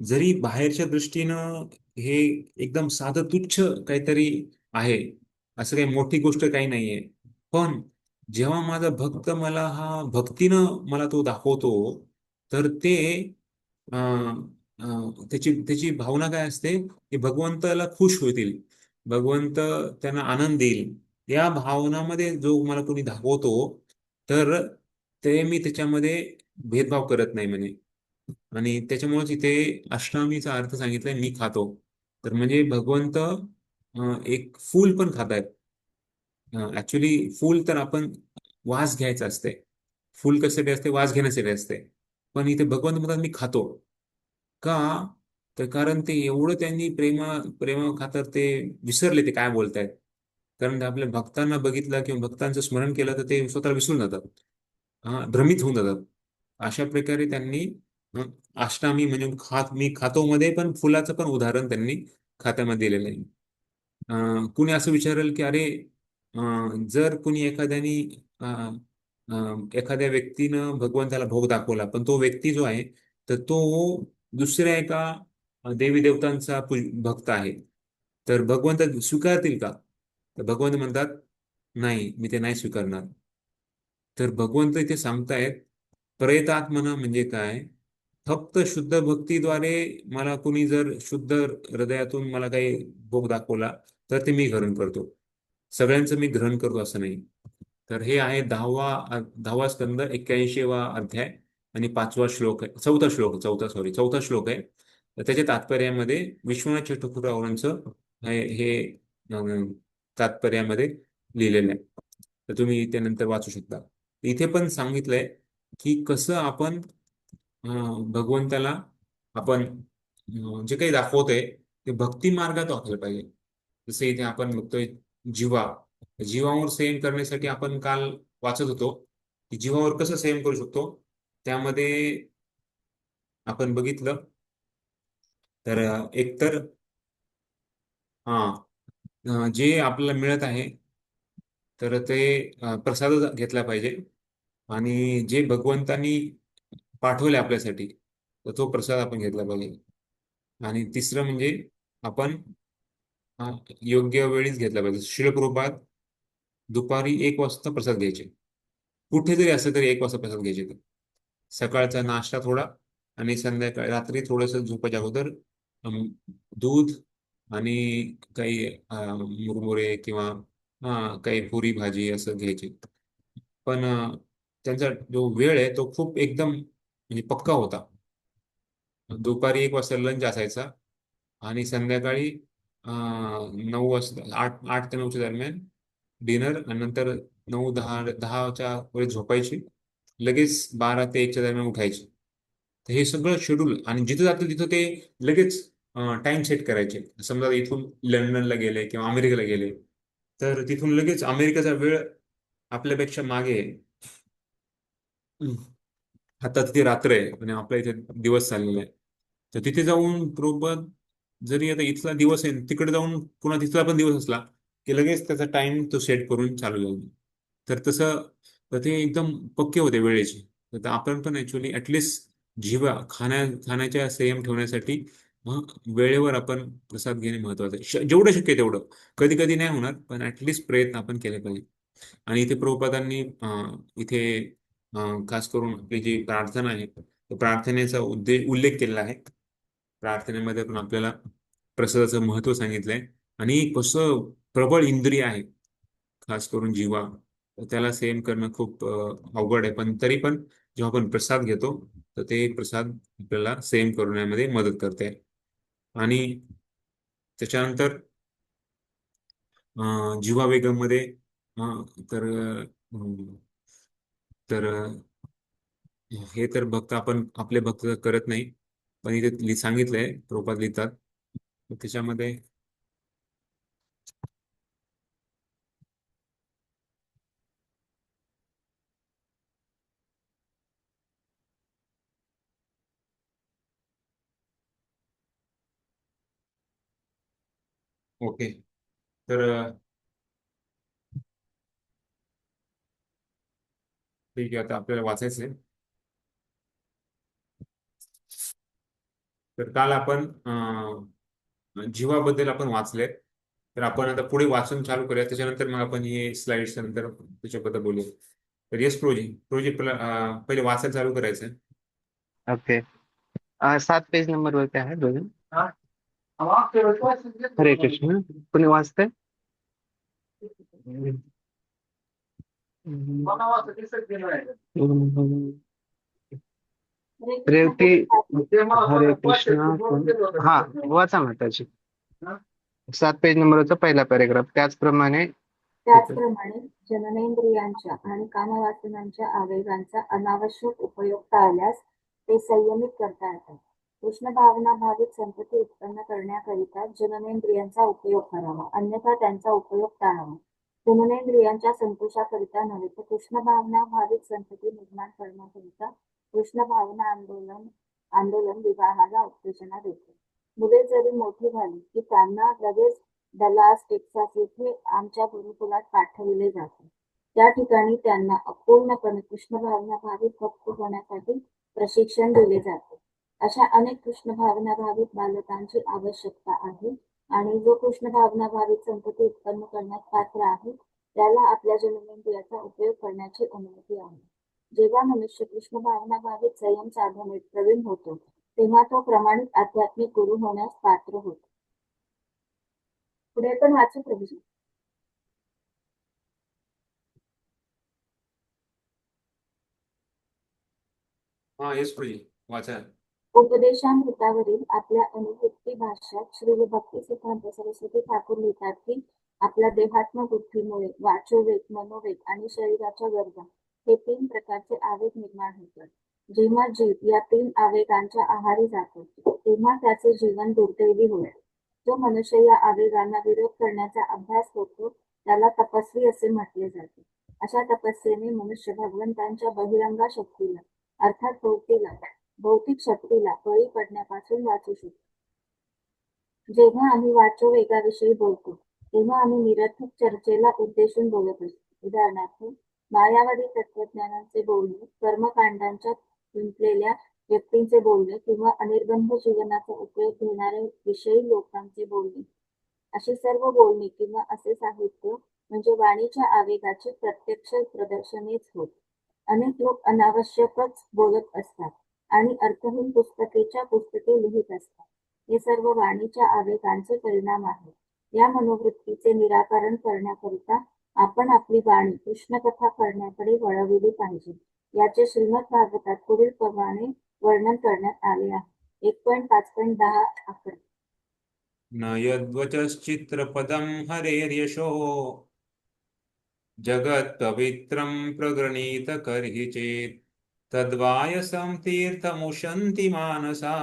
जरी बाहेरच्या दृष्टीनं हे एकदम साधं तुच्छ काहीतरी आहे, असं काही मोठी गोष्ट काही नाहीये, पण जेव्हा माझा भक्त मला हा भक्तीनं मला तो दाखवतो, तर ते त्याची त्याची भावना काय असते की भगवंताला खुश होतील, भगवंत त्यांना आनंद देईल, या भावनामध्ये जो मला कोणी दाखवतो, तर ते मी त्याच्यामध्ये भेदभाव करत नाही म्हणे. आणि त्याच्यामुळेच इथे अष्टामीचा अर्थ सांगितलाय मी खातो. तर म्हणजे भगवंत एक फूल पण खातायत. ऍक्च्युली फूल तर आपण वास घ्यायचा असते, फूल कशासाठी असते, वास घेण्यासाठी असते, पण इथे भगवंत म्हणतात मी खातो. का? तर कारण ते एवढं त्यांनी प्रेमा खातर ते विसरले ते काय बोलतायत. कारण ते आपल्या भक्तांना बघितलं किंवा भक्तांचं स्मरण केलं तर ते स्वतःला विसरून जातात, भ्रमित होऊन जातात. अशा प्रकारे त्यांनी अ, अष्टामी म्हणजे मी खातो मध्ये पण फुलाचं पण उदाहरण त्यांनी खात्यामध्ये दिलेलं आहे. कुणी असं विचारेल की अरे, जर कुणी अ, एखाद्या व्यक्तीनं भगवंताला भोग दाखवला, पण तो व्यक्ती जो आहे तर तो दुसऱ्या एका देवी देवतांचा भक्त आहे, तर भगवंत स्वीकारतील का? तर भगवंत म्हणतात नाही, मी ते नाही स्वीकारणार. तर भगवंत इथे सांगतायत प्रयतात्मना म्हणजे काय? फक्त शुद्ध भक्तीद्वारे मला कुणी जर शुद्ध हृदयातून मला काही भोग दाखवला, तर ते मी ग्रहण करतो. सगळ्यांचं मी ग्रहण करतो असं नाही. तर हे आहे 10वा स्कंद 81वा अध्याय आणि 5वा श्लोक आहे, चौथा श्लोक आहे. तर त्याच्या तात्पर्यामध्ये विश्वनाथ चक्रवर्तींचं हे तात्पर्यामध्ये लिहिलेलं आहे. तर तुम्ही त्यानंतर वाचू शकता. इथे पण सांगितलंय की कसं आपण भगवंताला आपण जे काही दाखवतोय ते भक्ती मार्गात वापरलं पाहिजे. जसं इथे आपण बघतोय जिव्हा, जीवावर संयम करण्यासाठी आपण काल वाचत होतो की जीवावर कसं संयम करू शकतो. त्यामध्ये आपण बघितलं तर एकतर हा जे आपल्याला मिळत आहे तर ते प्रसाद घेतला पाहिजे, आणि जे भगवंतानी पाठवले आपल्यासाठी तर तो प्रसाद आपण घेतला पाहिजे. आणि तिसरं म्हणजे आपण हा, योग्य वेळीच घेतला पाहिजे. शिळप्रभात दुपारी 1 वाजता प्रसाद घ्यायचे, कुठे जरी असलं तरी 1 वाजता प्रसाद घ्यायचे. ते सकाळचा नाश्ता थोडा, आणि संध्याकाळी रात्री थोडस झोपायच्या अगोदर अम, दूध आणि काही मुरमुरे किंवा काही पुरी भाजी असं घ्यायचे. पण त्यांचा जो वेळ आहे तो खूप एकदम म्हणजे पक्का होता. दुपारी 1 वाजता लंच असायचा, आणि संध्याकाळी 9 वाजता, 8 ते 9च्या दरम्यान डिनर, आणि नंतर 9-10 वेळेस झोपायची, लगेच 12 ते 1च्या दरम्यान उठायची. तर हे सगळं शेड्यूल, आणि जिथं जातील तिथं ते लगेच टाइम सेट करायचे. समजा इथून लंडनला गेले किंवा अमेरिकेला गेले, तर तिथून लगेच अमेरिकेचा वेळ आपल्यापेक्षा मागे आहे. आता तिथे रात्र आहे आणि आपल्या इथे दिवस चाललेला आहे. तर तिथे जाऊन बरोबर, जरी आता इथला दिवस आहे तिकडे जाऊन पुन्हा तिथला पण दिवस असला की लगेच त्याचा टाइम तो सेट करून चालू जाईल. तर तसं, तर ते एकदम पक्के होते वेळेचे. तर आपण पण ऍक्च्युली ऍटलिस्ट खाण्याच्या संयम ठेवण्यासाठी मग वेळेवर आपण प्रसाद घेणे महत्वाचं आहे. जेवढं शक्य आहे तेवढं. कधी कधी नाही होणार, पण ऍटलिस्ट प्रयत्न आपण केले पाहिजे. आणि इथे प्रभुपादांनी इथे खास करून आपली जी प्रार्थना आहे त्या प्रार्थनेचा उल्लेख केलेला आहे. प्रार्थनेमध्ये पण आपल्याला प्रसादाचं महत्व सांगितलंय, आणि कसं प्रबळ इंद्रिय आहे खास करून जीवा, तर त्याला सेम करणं खूप अवघड आहे. पण तरी पण जेव्हा आपण प्रसाद घेतो तर ते प्रसाद आपल्याला सेम करण्यामध्ये मदत करते. आणि त्याच्यानंतर जीवा वेगममध्ये तर तर हे तर भक्त आपण आपले भक्त करत नाही, पण इथे सांगितलंय, प्रभुपाद लिहितात. तर त्याच्यामध्ये ओके. तर ठीक आहे, आता आपल्याला वाचायचं आहे. तर काल आपण जीवाबद्दल आपण वाचले. तर आपण आता पुढे वाचून चालू करूया, त्याच्यानंतर मग आपण हे स्लाइड्स नंतर त्याच्याबद्दल बोलूया. तर येस प्रोजेक्ट पहिले वाचायला चालू करायचं आहे. ओके. 7 पेज नंबर वरती आहे दोघे. हरे कृष्ण. कोणी वाचतंय? रेवती. हरे कृष्ण. हा, वाचा माताजी. 7 पेज नंबरचा पहिला पॅरेग्राफ. त्याचप्रमाणे जननेंद्रियांच्या आणि कामवासनांच्या आवेगांचा अनावश्यक उपयोग टाळल्यास ते संयमित करता येतात. कृष्ण भावना भावित संतती उत्पन्न करण्याकरिता जननेंद्रियांचा उपयोग करावा, अन्यथा त्यांचा उपयोग टाळावा. जननेंद्रियांच्या संतोषाकरिता नव्हे तर कृष्ण भावना भावित संतती निर्माण करण्याकरिता कृष्ण भावना आंदोलन विवाहाला उत्तेजना देते. मुले जरी मोठी झाली की त्यांना लगेच डलास टेक्सास येथे आमच्या गुरुकुलात पाठविले जाते. त्या ठिकाणी त्यांना अपूर्णपणे कृष्ण भावना भावित भक्त होण्यासाठी प्रशिक्षण दिले जाते. अशा अनेक कृष्ण भावना भावित बालकांची आवश्यकता आहे आणि जो कृष्ण भावना भावित संतती उत्पन्न करण्यास पात्र आहे त्याला आपल्या जननेंद्रियाचा उपयोग करण्याची अनुमती आहे. जेव्हा मनुष्य कृष्ण भावना भावित संयम साधनेत प्रवीण होतो तेव्हा तो प्रमाणित आध्यात्मिक गुरु होण्यास पात्र होतो. पुढे पण वाचू प्रभूजी. हा येस प्रोजेक्ट वाचा. उपदेशामृतावरील आपल्या अनुभूती भाष्यात श्री भक्ती सिद्धांत सरस्वती ठाकूर लिहितात की आपल्या देहात्म बुद्धीमुळे वाचोवेग, मनोवेग आणि शरीराच्या गरजा हे 3 प्रकारचे आवेग निर्माण होतात. जेव्हा जीव या 3 आवेगांच्या आहारी जातो तेव्हा त्याचे जीवन दुर्दैवी होते. जो मनुष्य या आवेगांना विरोध करण्याचा अभ्यास करतो त्याला तपस्वी असे म्हटले जाते. अशा तपस्येने मनुष्य भगवंतांच्या बहिरंगा शक्तीला अर्थात भौतिक शक्तीला बळी पडण्यापासून वाचू शकतो. जेव्हा आम्ही वाचोवेगाविषयी बोलतो तेव्हा आम्ही निरर्थक चर्चेला उद्देशून बोलत असतो. उदाहरणार्थ मायावादी तत्वज्ञानाचे बोलणे, कर्मकांडांच्या गुंतलेल्या व्यक्तींचे बोलणे किंवा अनिर्बंध जीवनाचा उपयोग घेणाऱ्या विषयी लोकांचे बोलणे. अशी सर्व बोलणी किंवा असे साहित्य म्हणजे वाणीच्या आवेगाचे प्रत्यक्ष प्रदर्शनेच होत. अनेक लोक अनावश्यकच बोलत असतात आणि अर्थहीन पुस्तके लिहित असतात. हे सर्व वाणीच्या आवेगांचे परिणाम आहेत. या मनोवृत्तीचे निराकरण करण्याकरिता आपण आपली वाणी कृष्णकथा करण्याकडे वळविली पाहिजे. याचे श्रीमद भागवतात पुढील प्रमाणे वर्णन करण्यात आले आहे. 1.5.10 आकडे. न यद्वचश्चित्रपदं हरेर्यशो जगत्पवित्रं प्रगृणीत कर्हि चेत् तद्वायसं तीर्थमुशन्ति मानसा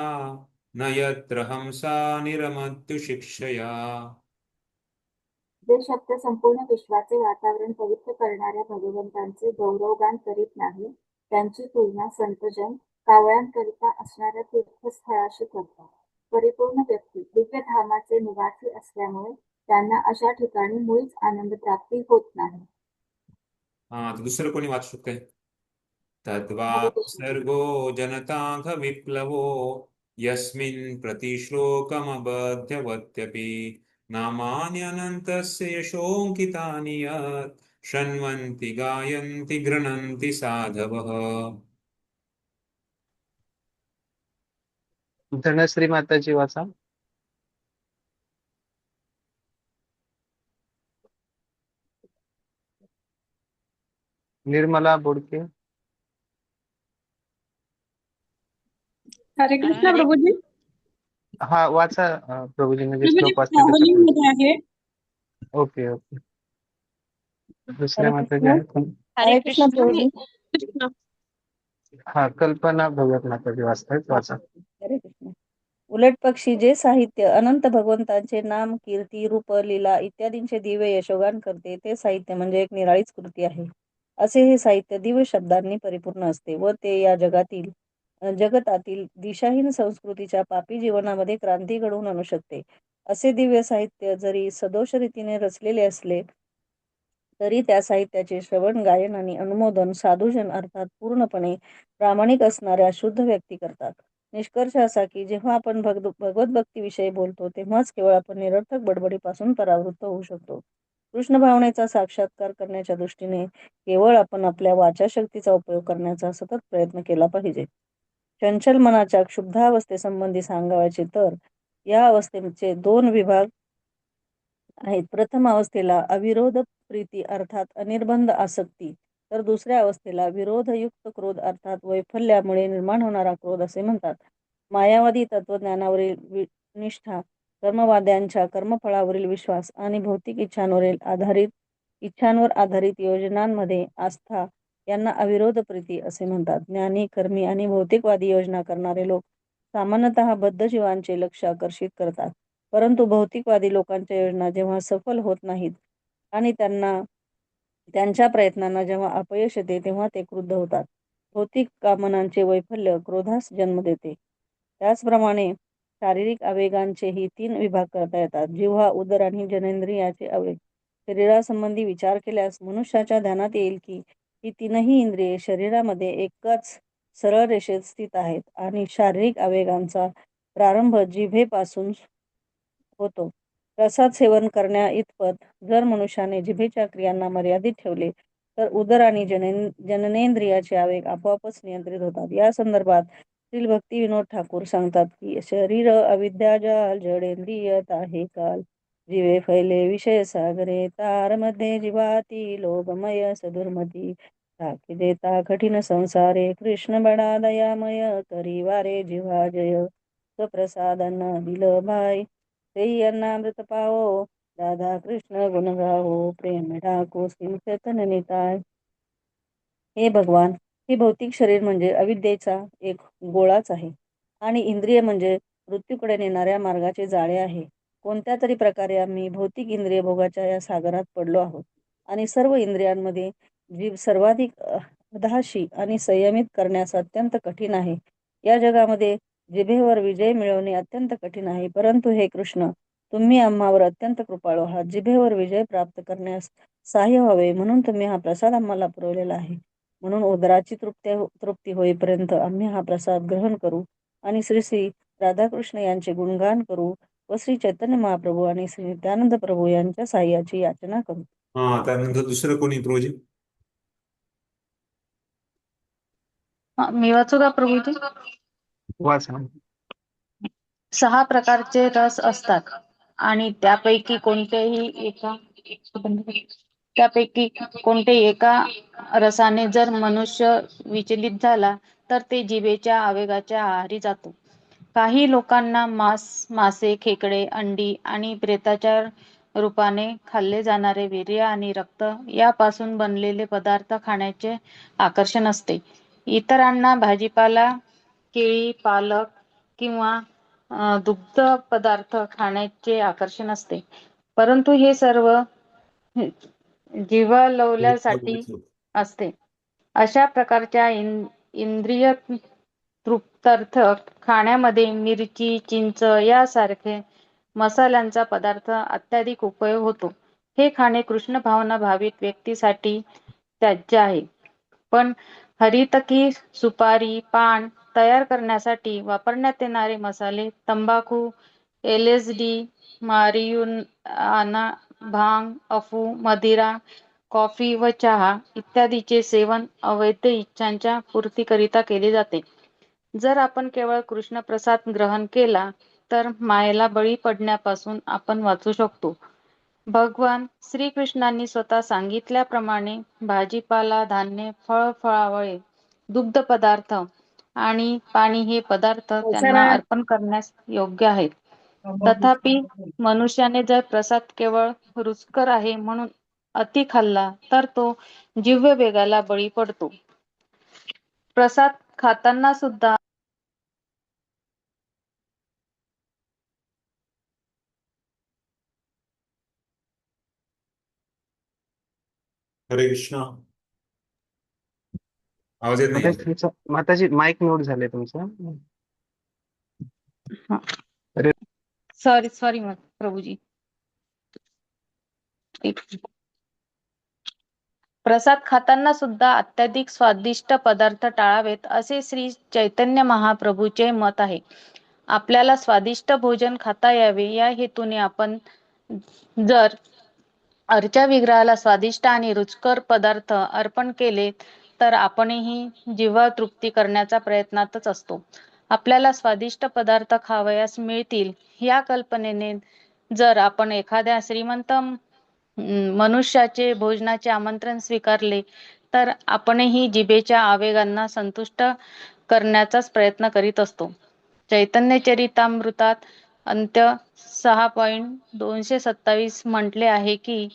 न यत्र हंसा निरमत्युशिक्षया. जे शब्द संपूर्ण विश्वाचे वातावरण पवित्र करणाऱ्या भगवंतांचे गौरवगान करीत नाही त्यांची तुलना संतजन कावळ्यांकरिता असणाऱ्या तीर्थस्थळाशी करतात. परिपूर्ण व्यक्ती दिव्य धामाचे निवासी असल्यामुळे त्यांना अशा ठिकाणी मुळीच आनंद प्राप्ती होत नाही. हा, तर दुसरं कोणी वाचू शकते? तद्वा सर्गो जनताघ विप्लवो यस्मिन् प्रतिश्लोकमबध्यवत्यपि नामान्यनन्तस्य यशोऽङ्कितानि यत् शृण्वन्ति गायन्ति गृह्णन्ति साधवः. धनश्री माताजी वाचा. निर्मला बोडके. हरे कृष्ण प्रभूजी. हा, वाचा प्रभूजी. म्हणजे प्रभूजी श्लोक वाचले ट्रॅव्हलिंग तसं. मध्ये आहे. Okay okay. दुसऱ्या हरे माताजी कृष्ण. आहेत कोण? हरे कृष्ण प्रभूजी. कृष्ण. हा, कल्पना भगवत माताजी वाचतायत. वाचा. हरे कृष्ण. उलट पक्षी जे साहित्य अनंत भगवंतांचे नाम, कीर्ती, रूप, लीला इत्यादींचे दिव्य यशोगान करते ते साहित्य म्हणजे एक निराळीच कृती आहे. असे हे साहित्य दिव्य शब्दांनी परिपूर्ण असते व ते या जगातील जगतातील दिशाहीन संस्कृतीच्या पापी जीवनामध्ये क्रांती घडवून आणू शकते. असे दिव्य साहित्य जरी सदोष रीतीने रचलेले असले तरी त्या साहित्याचे श्रवण, गायन आणि अनुमोदन साधुजन अर्थात पूर्णपणे प्रामाणिक असणाऱ्या शुद्ध व्यक्ती करतात. निष्कर्ष असा की जेव्हा आपण भगवत भक्तीविषयी बोलतो तेव्हाच केवळ आपण निरर्थक बडबडीपासून परावृत्त होऊ शकतो. कृष्ण भावनेचा साक्षात्कार करण्याच्या दृष्टीने केवळ आपण आपल्या वाचाशक्तीचा उपयोग करण्याचा सतत प्रयत्न केला पाहिजे. चंचल मनाच्या क्षुब्धावस्थेसंबंधी सांगायचे तर या अवस्थेचे 2 विभाग आहेत. प्रथम अवस्थेला अविरोध प्रीती अर्थात अनिर्बंध आसक्ती, तर दुसऱ्या अवस्थेला विरोधयुक्त क्रोध अर्थात वैफल्यामुळे निर्माण होणारा क्रोध असे म्हणतात. मायावादी तत्वज्ञानावरील निष्ठा, कर्मवाद्यांच्या कर्मफळावरील विश्वास आणि भौतिक इच्छांवर आधारित योजनांमध्ये आस्था यांना अविरोध प्रीती असे म्हणतात. ज्ञानी, कर्मी आणि भौतिकवादी योजना करणारे लोक सामान्यतः बद्ध जीवांचे लक्ष आकर्षित करतात. परंतु भौतिकवादी लोकांच्या योजना जेव्हा सफल होत नाहीत आणि त्यांच्या प्रयत्नांना जेव्हा अपयश येते तेव्हा ते क्रुद्ध होतात. भौतिक कामनांचे वैफल्य क्रोधास जन्म देते. त्याचप्रमाणे शारीरिक आवेगांचेही 3 विभाग करता येतात. जिव्हा, उदर आणि जननेंद्रियाचे आवेग. शरीरासंबंधी विचार केल्यास मनुष्याच्या ध्यानात येईल की ही 3ही इंद्रिये शरीरामध्ये एकाच सरळ रेषेत स्थित आहेत आणि शारीरिक आवेगांचा प्रारंभ जिभेपासून होतो. प्रसाद सेवन करण्या इतपत जर मनुष्याने जिभेच्या क्रियांना मर्यादित ठेवले तर उदर आणि जननेंद्रियाचे आवेग आपोआपच नियंत्रित होतात. या संदर्भात श्री भक्ती विनोद ठाकूर सांगतात की शरीर अविद्याजाल जडेंद्रियत आहे काल, जिवे फैले विषय सागरे, तार मध्ये जीवाती लोभमय सदुर्मती, टाकी देता कठीण संसारे, कृष्ण बडा दयामय करी वारे जिव्हा जय, प्रसादन दिल भाई तेही अन्नामृत पावो, राधा कृष्ण गुण गावो, प्रेम ठाकू श्री चैतन्य निताय. हे भगवान, हे भौतिक शरीर म्हणजे अविद्येचा एक गोळाच आहे आणि इंद्रिय म्हणजे मृत्यूकडे नेणाऱ्या मार्गाचे जाळे आहे. कोणत्या तरी प्रकारे आम्ही भौतिक इंद्रिय भोगाच्या या सागरात पडलो आहोत आणि सर्व इंद्रियांमध्ये जीव सर्वाधिक अधाशी आणि संयमित करण्यास अत्यंत कठीण आहे. या जगामध्ये जिभेवर विजय मिळवणे अत्यंत कठीण आहे. परंतु हे कृष्ण, तुम्ही आम्हावर अत्यंत कृपाळू आहात. जिभेवर विजय प्राप्त करण्यास सहाय्य व्हावे म्हणून तुम्ही हा प्रसाद आम्हाला पुरवलेला आहे. म्हणून उदराची तृप्ती होईपर्यंत आम्ही हा प्रसाद ग्रहण करू आणि श्री श्री राधाकृष्ण यांचे गुणगान करू व श्री चैतन्य महाप्रभू आणि श्री नित्यानंद प्रभू यांच्या साह्याची याचना करू. त्यानंतर दुसरं कोणी प्रभूजी? मी वाचू का प्रभूजी? वाचा. 6 प्रकारचे रस असतात आणि त्यापैकी कोणत्याही एका रसाने जर मनुष्य विचलित झाला तर ते जिभेच्या आवेगाच्या आहारी जातो. काही लोकांना मासे, खेकडे, अंडी आणि प्रेताच्या रूपाने खाल्ले जाणारे वीर्य आणि रक्त यापासून बनलेले पदार्थ खाण्याचे आकर्षण असते. इतरांना भाजीपाला, केळी, पालक किंवा दुग्ध पदार्थ खाण्याचे आकर्षण असते. परंतु हे सर्व जिव्हाळवल्यासाठी असते. अशा प्रकारच्या इंद्रिय तृप्त्यर्थ खाण्यामध्ये मिरची, चिंच यासारखे मसाल्यांचा पदार्थ अत्याधिक उपयोग होतो. हे खाणे कृष्ण भावना भावित व्यक्तीसाठी त्याज्य आहे. पण हरितकी, सुपारी, पान तयार करण्यासाठी वापरण्यात येणारे मसाले, तंबाखू, LSD, मारिजुआना, भांग, अफू, मदिरा, कॉफी व चहा इत्यादीचे सेवन अवैध इच्छांच्या पूर्तीकरिता केले जाते. जर आपण केवळ कृष्ण प्रसाद ग्रहण केला तर मायेला बळी पडण्यापासून आपण वाचू शकतो. भगवान श्रीकृष्णांनी स्वतः सांगितल्याप्रमाणे भाजीपाला, धान्य, फळफळावळे, दुग्ध पदार्थ आणि पाणी हे पदार्थ त्यांना अर्पण करण्यास योग्य आहेत. तथापि मनुष्याने जर प्रसाद केवळ रुचकर आहे म्हणून अति खाल्ला तर तो जिव्ह वेगाला बळी पडतो. प्रसाद खाताना सुद्धा हरे कृष्णा. आवाज येत माताजी नाही? तुमचं माताजी माईक म्यूट झाले तुमचं. अरे सॉरी सॉरी प्रभूजी. प्रसाद खाताना सुद्धा अत्याधिक स्वादिष्ट पदार्थ टाळावेत असे श्री चैतन्य महाप्रभूचे मत आहे. आपल्याला स्वादिष्ट भोजन खाता यावे या हेतूने आपण जर अर्चा विग्रहाला स्वादिष्ट आणि रुचकर पदार्थ अर्पण केले तर आपणही जिव्हा तृप्ती करण्याचा प्रयत्नातच असतो. आपल्याला स्वादिष्ट पदार्थ खावयास मिळतील या कल्पनेने जर आपण एखाद्या श्रीमंत मनुष्याचे भोजनाचे आमंत्रण स्वीकारले तर आपणही जिभेच्या आवेगांना संतुष्ट करण्याचाच प्रयत्न करीत असतो. चैतन्य चरितामृतात अंत्य 6.227 म्हटले आहे की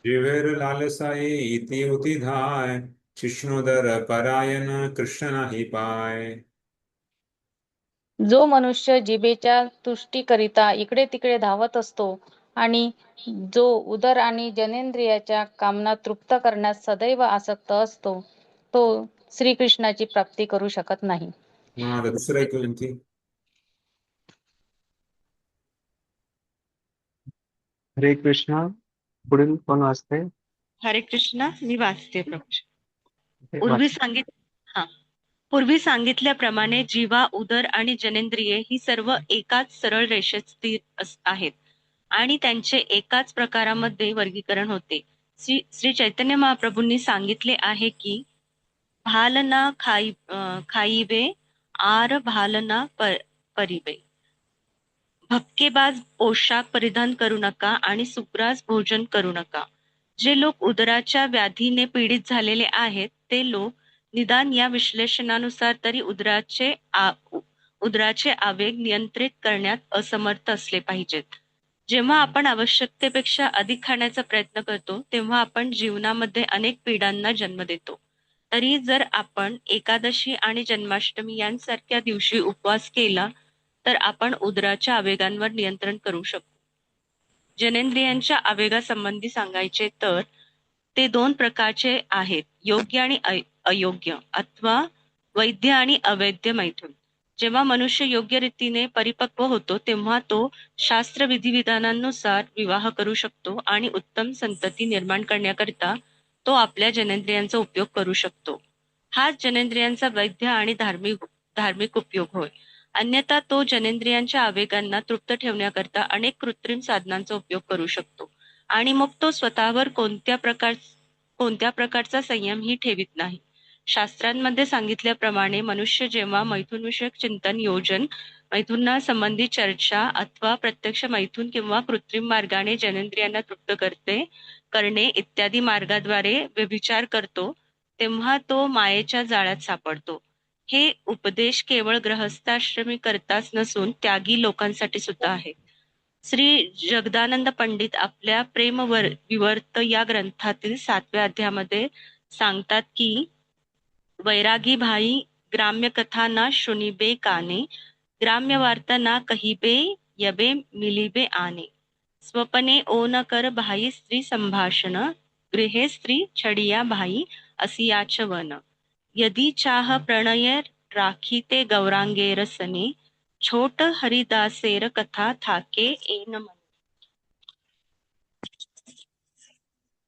जिव्हेर लालसाये इति होती धाय, शिष्णोदर परायण कृष्ण नाही पाय. जो मनुष्य जिभेच्या तुष्टीकरिता इकडे तिकडे धावत असतो आणि जो उदर आणि जनेंद्रियाच्या कामना तृप्त करण्यास सदैव आसक्त असतो तो श्रीकृष्णाची प्राप्ती करू शकत नाही. मग आता दुसरं एक विनंती. हरे कृष्ण. पुढील कोण वाचते? हरे कृष्ण. मी वाचते प्रभू. ते पूर्वी वाच. हा पूर्वी सांगितल्याप्रमाणे जीवा, उदर आणि जनेंद्रिये ही सर्व एकाच सरळ रेषेत स्थिर आहेत आणि त्यांचे एकाच प्रकारामध्ये वर्गीकरण होते. श्री चैतन्य महाप्रभूंनी सांगितले आहे की भालना खाईबे आर भालना परिबे. भपकेबाज पोशाख परिधान करू नका आणि सुग्रास भोजन करू नका. जे लोक उदराच्या व्याधीने पीडित झालेले आहेत ते लोक निदान या विश्लेषणानुसार तरी उदराचे आवेग नियंत्रित करण्यात असमर्थ असले पाहिजेत. जेव्हा आपण आवश्यकतेपेक्षा अधिक खाण्याचा प्रयत्न करतो तेव्हा आपण जीवनामध्ये अनेक पीडांना जन्म देतो. तरी जर आपण एकादशी आणि जन्माष्टमी यांसारख्या दिवशी उपवास केला तर आपण उदराच्या आवेगांवर नियंत्रण करू शकतो. जनेंद्रियांच्या आवेगासंबंधी सांगायचे तर ते 2 प्रकारचे आहेत, योग्य आणि अयोग्य अथवा वैद्य आणि अवैध मैथुन. जेव्हा मनुष्य योग्य रीतीने परिपक्व होतो तेव्हा तो शास्त्र विधिविधानांनुसार विवाह करू शकतो आणि उत्तम संतती निर्माण करण्याकरिता तो आपल्या जनेंद्रियांचा उपयोग करू शकतो. हाच जनेंद्रियांचा वैद्य आणि धार्मिक उपयोग होय. अन्यथा तो जनेंद्रियांच्या आवेगांना तृप्त ठेवण्याकरता अनेक कृत्रिम साधनांचा उपयोग करू शकतो आणि मग तो स्वतःवर कोणत्या प्रकारचा संयमही ठेवित नाही. शास्त्रांमध्ये सांगितल्याप्रमाणे मनुष्य जेव्हा मैथुनविषयक चिंतन, योजन, मैथुनासंबंधी चर्चा अथवा प्रत्यक्ष मैथुन किंवा कृत्रिम मार्गाने जनेंद्रियांना तृप्त करणे इत्यादी मार्गाद्वारे व्यभिचार करतो तेव्हा तो मायेच्या जाळ्यात सापडतो. हे उपदेश केवळ गृहस्थाश्रमी करताच नसून त्यागी लोकांसाठी सुद्धा आहे. श्री जगदानंद पंडित आपल्या विवर्त या ग्रंथातील 7व्या अध्यायामध्ये सांगतात की वैरागी भाई ग्राम्य कथा ना शुनिबे काने, ग्राम्य वार्ता ना कहिबे यबे मिलिबे आने. स्वपने ओ न कर भाई स्त्री संभाषण, गृहे स्त्री छडिया भाई असियाच वन. यदि चाह प्रणय राखीते गौरांगे रसने, छोट हरिदासेर कथा थाके एन मन.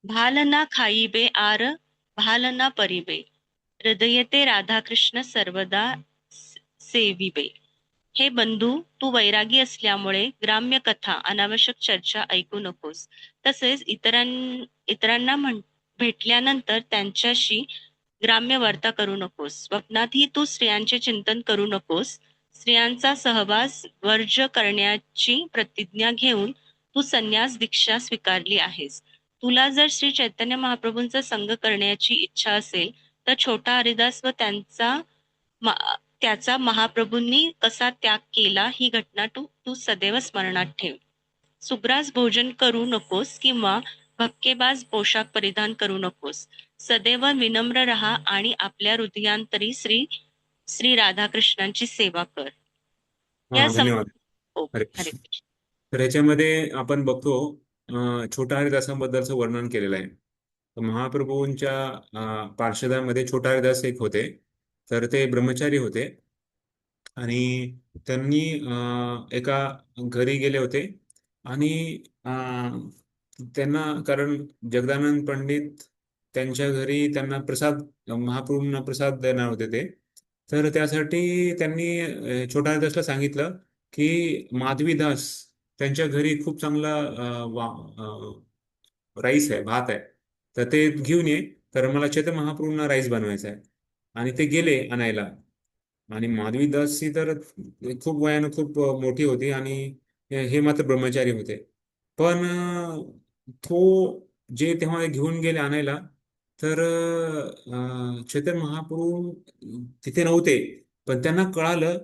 भालना खाईबे आर भालना परिबे, हृदयते राधाकृष्ण सर्वदा सेविबे. हे बंधू, तू वैरागी असल्यामुळे ग्राम्य कथा, अनावश्यक चर्चा ऐकू नकोस. तसेच इतरांना भेटल्यानंतर त्यांच्याशी ग्राम्य वार्ता करू नकोस. स्वप्नातही तू स्त्रियांचे चिंतन करू नकोस. स्त्रियांचा सहवास वर्ज करण्याची प्रतिज्ञा घेऊन तू संन्यास दीक्षा स्वीकारली आहेस. तुला जर श्री चैतन्य महाप्रभूंचा संग करण्याची इच्छा असेल तर छोटा हरिदास व त्याचा महाप्रभूंनी कसा त्याग केला ही घटना तू सदैव स्मरणात ठेव. सुग्रास भोजन करू नकोस किंवा भपकेबाज पोशाख परिधान करू नकोस. सदैव विनम्र रहा आणि आपल्या हृदयांतरी श्री राधाकृष्णांची सेवा कर. धन्यवाद. हो, हरे हरे कृष्ण. कृष्ण. तर याच्यामध्ये आपण बघतो छोटा हरिदासांबद्दलचं वर्णन केलेलं आहे. तर महाप्रभूंच्या पार्षदामध्ये छोटा हरिदास एक होते. तर ते ब्रह्मचारी होते आणि त्यांनी एका घरी गेले होते आणि त्यांना, कारण जगदानंद पंडित त्यांच्या घरी त्यांना प्रसाद, महाप्रभूंना प्रसाद देणार होते ते. तर त्यासाठी त्यांनी छोटा हरिदासला सांगितलं की माधवीदास त्यांच्या घरी खूप चांगला राईस आहे, भात आहे, तर ते घेऊन ये. तर मला चैतन्य महाप्रभूंना राईस बनवायचा आहे. आणि ते गेले आणायला. आणि माधवी दास ही तर खूप वयानं खूप मोठी होती आणि हे मात्र ब्रह्मचारी होते. पण तो जे तेव्हा घेऊन गेले आणायला, तर चैतन्य महाप्रभू तिथे नव्हते. पण त्यांना कळालं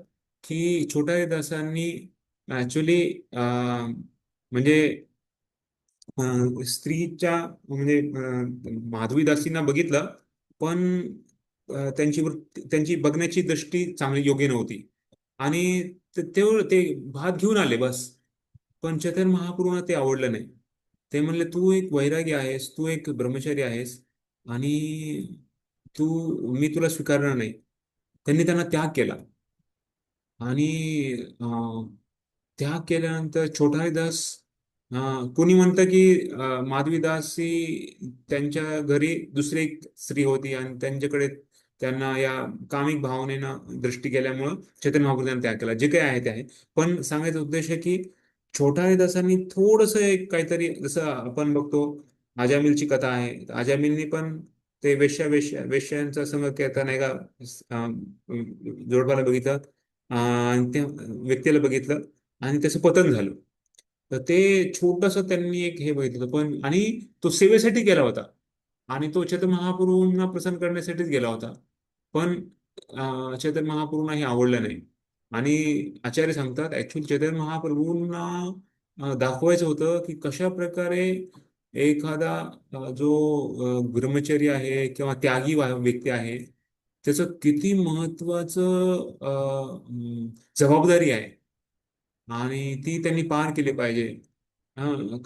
की छोटा दासांनी ऍक्च्युली म्हणजे स्त्रीच्या म्हणजे माधवी दासींना बघितलं, पण त्यांची बघण्याची दृष्टी चांगली योग्य नव्हती. आणि ते भात घेऊन आले बस. पण चैतन्य महाप्रभूंना ते आवडलं नाही. ते म्हणले, तू एक वैरागी आहेस, तू एक ब्रह्मचारी आहेस आणि मी तुला स्वीकारणार नाही. त्यांनी त्यांना त्याग केला. आणि त्याग केल्यानंतर छोटा हरिदास, कोणी म्हणतं की माधवीदास ही त्यांच्या घरी दुसरी एक स्त्री होती आणि त्यांच्याकडे त्यांना या कामिक भावनेनं दृष्टी केल्यामुळं चैतन्य महाप्रभूंनी त्याग केला. जे काही आहे ते आहे. पण सांगायचा उद्देश आहे की छोटा हरिदासांनी थोडंसं एक काहीतरी, जसं आपण बघतो अजामिलची कथा आहे, अजामिलनी पण ते वेश्यांचा संग करताना एका जोडपाला बघितलं आणि त्या व्यक्तीला बघितलं आणि त्याचं पतन झालं. तर ते छोटस त्यांनी एक हे बघितलं, पण आणि तो सेवेसाठी गेला होता आणि तो चैतन्य महाप्रभूंना प्रसन्न करण्यासाठीच गेला होता. पण चैतन्य महाप्रभूंना हे आवडलं नाही. आणि आचार्य सांगतात ऍक्च्युअली चैतन्य महाप्रभूंना दाखवायचं होतं की कशा प्रकारे एखादा जो ब्रह्मचर्य आहे किंवा त्यागी व्यक्ती आहे, त्याचं किती महत्वाचं जबाबदारी आहे आणि ती त्यांनी पार केली पाहिजे.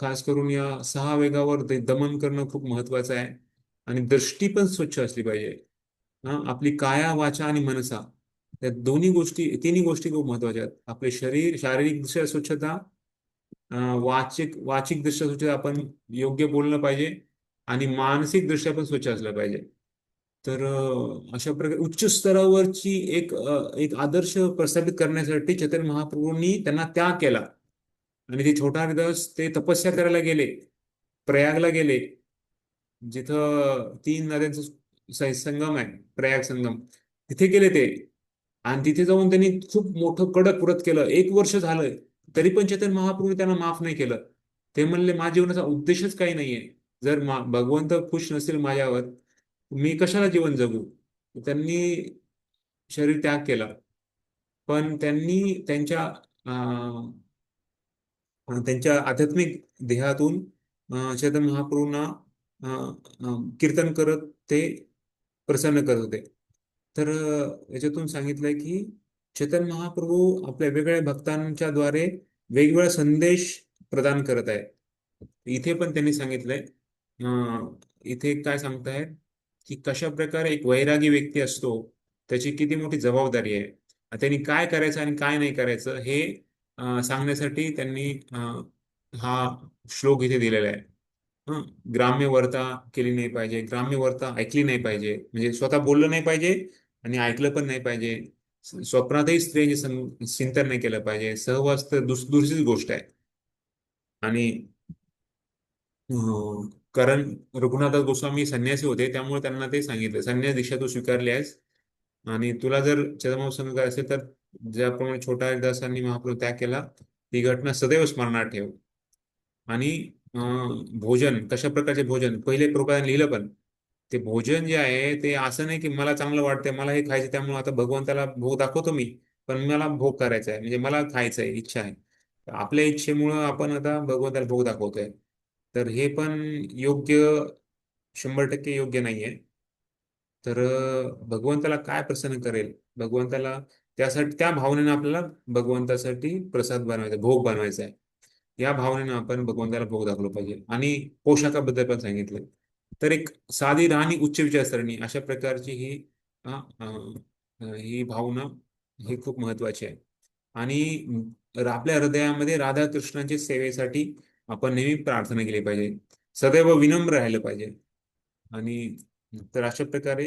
खास करून या 6 वेगावर दमन करणं खूप महत्वाचं आहे. आणि दृष्टी पण स्वच्छ असली पाहिजे. आपली काया, वाचा आणि मनसा, त्या तिन्ही गोष्टी खूप महत्वाच्या आहेत. आपले शरीर, शारीरिक दृष्ट्या स्वच्छता, वाचिक दृष्ट्या स्वच्छता, आपण योग्य बोललं पाहिजे आणि मानसिक दृष्ट्या पण स्वच्छ असलं पाहिजे. तर अशा प्रकारे उच्च स्तरावरची एक आदर्श प्रस्थापित करण्यासाठी चैतन्य महाप्रभूंनी त्यांना त्याग केला. आणि ते छोटा हरिदास ते तपस्या करायला गेले, प्रयागला गेले, जिथं 3 नद्यांचा संगम आहे, प्रयाग संगम. तिथे गेले ते. आणि तिथे जाऊन त्यांनी खूप मोठं कडक व्रत केलं. 1 वर्ष झालं तरी पण चैतन्य महाप्रभू त्यांना माफ नाही केलं. ते म्हणले, माझ्या जीवनाचा उद्देशच काही नाहीये. जर भगवंत खुश नसेल माझ्यावर, मी कशाला जीवन जगू. त्यांनी शरीर त्याग केला. पण त्यांनी त्यांच्या आध्यात्मिक देहातून चैतन्य महाप्रभूंना कीर्तन करत ते प्रसन्न करत होते. तर याच्यातून सांगितलंय की चैतन्य महाप्रभू आपल्या वेगवेगळ्या भक्तांच्या द्वारे वेगवेगळा संदेश प्रदान करत आहे. इथे पण त्यांनी सांगितलंय, इथे काय सांगतायत की कशा प्रकारे एक वैरागी व्यक्ती असतो, त्याची किती मोठी जबाबदारी आहे, त्यांनी काय करायचं आणि काय नाही करायचं हे सांगण्यासाठी त्यांनी हा श्लोक इथे दिलेला आहे. हं, ग्राम्य वार्ता केली नाही पाहिजे, ग्राम्य वार्ता ऐकली नाही पाहिजे, म्हणजे स्वतः बोललं नाही पाहिजे आणि ऐकलं पण नाही पाहिजे. स्वप्नातही स्त्रियांचे चिंतन नाही केलं पाहिजे. सहवास तर दुसरीच गोष्ट आहे. आणि कारण रघुनाथ गोस्वामी संन्यासी होते, त्यामुळे त्यांना ते सांगितलं, संन्यास दीक्षा तू स्वीकारली आहेस आणि तुला जर चरमोत्संग करायचं असेल तर ज्याप्रमाणे छोटा हरिदासांनी महाप्रभू त्याग केला, ती घटना सदैव स्मरणात ठेव. आणि भोजन, कशा प्रकारचे भोजन, पहिले प्रकाराने लिहिलं. पण ते भोजन जे आहे ते असं नाही की मला चांगलं वाटतंय, मला हे खायचं, त्यामुळे आता भगवंताला भोग दाखवतो मी, पण मला भोग करायचा आहे, म्हणजे मला खायचं आहे, इच्छा आहे. तर आपल्या इच्छेमुळं आपण आता भगवंताला भोग दाखवतोय. तर हे पण योग्य, 100% योग्य नाहीये. तर भगवंताला काय प्रसन्न करेल, भगवंताला त्यासाठी, त्या भावनेनं आपल्याला भगवंतासाठी प्रसाद बनवायचा, भोग बनवायचा आहे. या भावनेनं आपण भगवंताला भोग दाखवला पाहिजे. आणि पोशाखाबद्दल पण सांगितलं तर एक साधी राहणी उच्च विचारसरणी अशा प्रकारची ही भावना ही खूप महत्वाची आहे. आणि आपल्या हृदयामध्ये राधाकृष्णांच्या सेवेसाठी आपण नेहमी प्रार्थना केली पाहिजे, सदैव विनम्र राहिलं पाहिजे. आणि तर अशा प्रकारे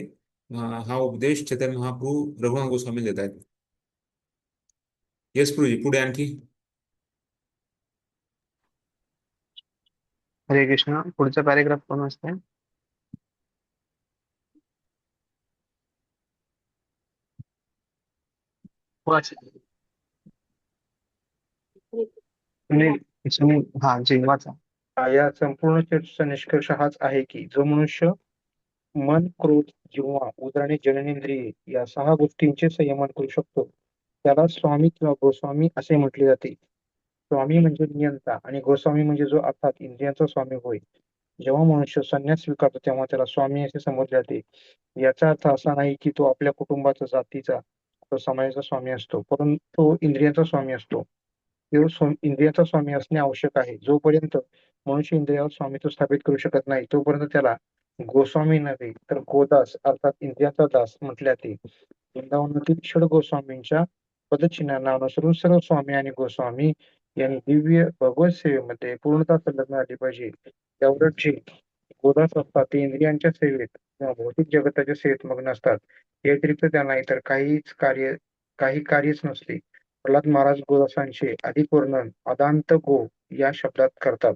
हा उपदेश चैतन्य महाप्रभू रघुनाथ गोस्वामी देत आहेत. येस प्रभूजी, पुढे आणखी. हरे कृष्ण. पुढचा पॅरेग्राफ कोण वाचतंय? वाच. सुनील. सुनील, हा जी वाचा. या संपूर्ण चर्चेचा निष्कर्ष हाच आहे की जो मनुष्य मन, क्रोध, जिव्हा, उदर आणि जननेंद्रिये या 6 गोष्टींचे संयमन करू शकतो त्याला स्वामी किंवा गोस्वामी असे म्हटले जाते. स्वामी म्हणजे नियंता आणि गोस्वामी म्हणजे जो अर्थात इंद्रियांचा स्वामी होय. जेव्हा मनुष्य संन्यास स्वीकारतो तेव्हा त्याला स्वामी असे समजले जाते. याचा अर्थ असा नाही की तो आपल्या कुटुंबाचा, जातीचा, तो समाजाचा स्वामी असतो, परंतु तो इंद्रियांचा स्वामी असतो. इंद्रियाचा स्वामी असणे आवश्यक आहे. जोपर्यंत मनुष्य इंद्रियावर स्वामित्व स्थापित करू शकत नाही तोपर्यंत त्याला गोस्वामी नव्हे तर गोदास अर्थात इंद्रियाचा दास म्हटले जाते. वृंदावनातील षड गोस्वामींच्या पदचिन्हांना अनुसरून सर्व स्वामी आणि गोस्वामी यांनी दिव्य भगवत सेवेमध्ये पूर्णतः संलग्न झाली पाहिजे. त्याउलट जे गोदास असतात ते इंद्रियांच्या सेवेत किंवा भौतिक जगताच्या सेवेत मग्न असतात. या व्यतिरिक्त त्यांना इतर काही कार्यच नसते. प्रल्हाद महाराज गोदासांचे अधिक वर्णन अदांत गो या शब्दात करतात.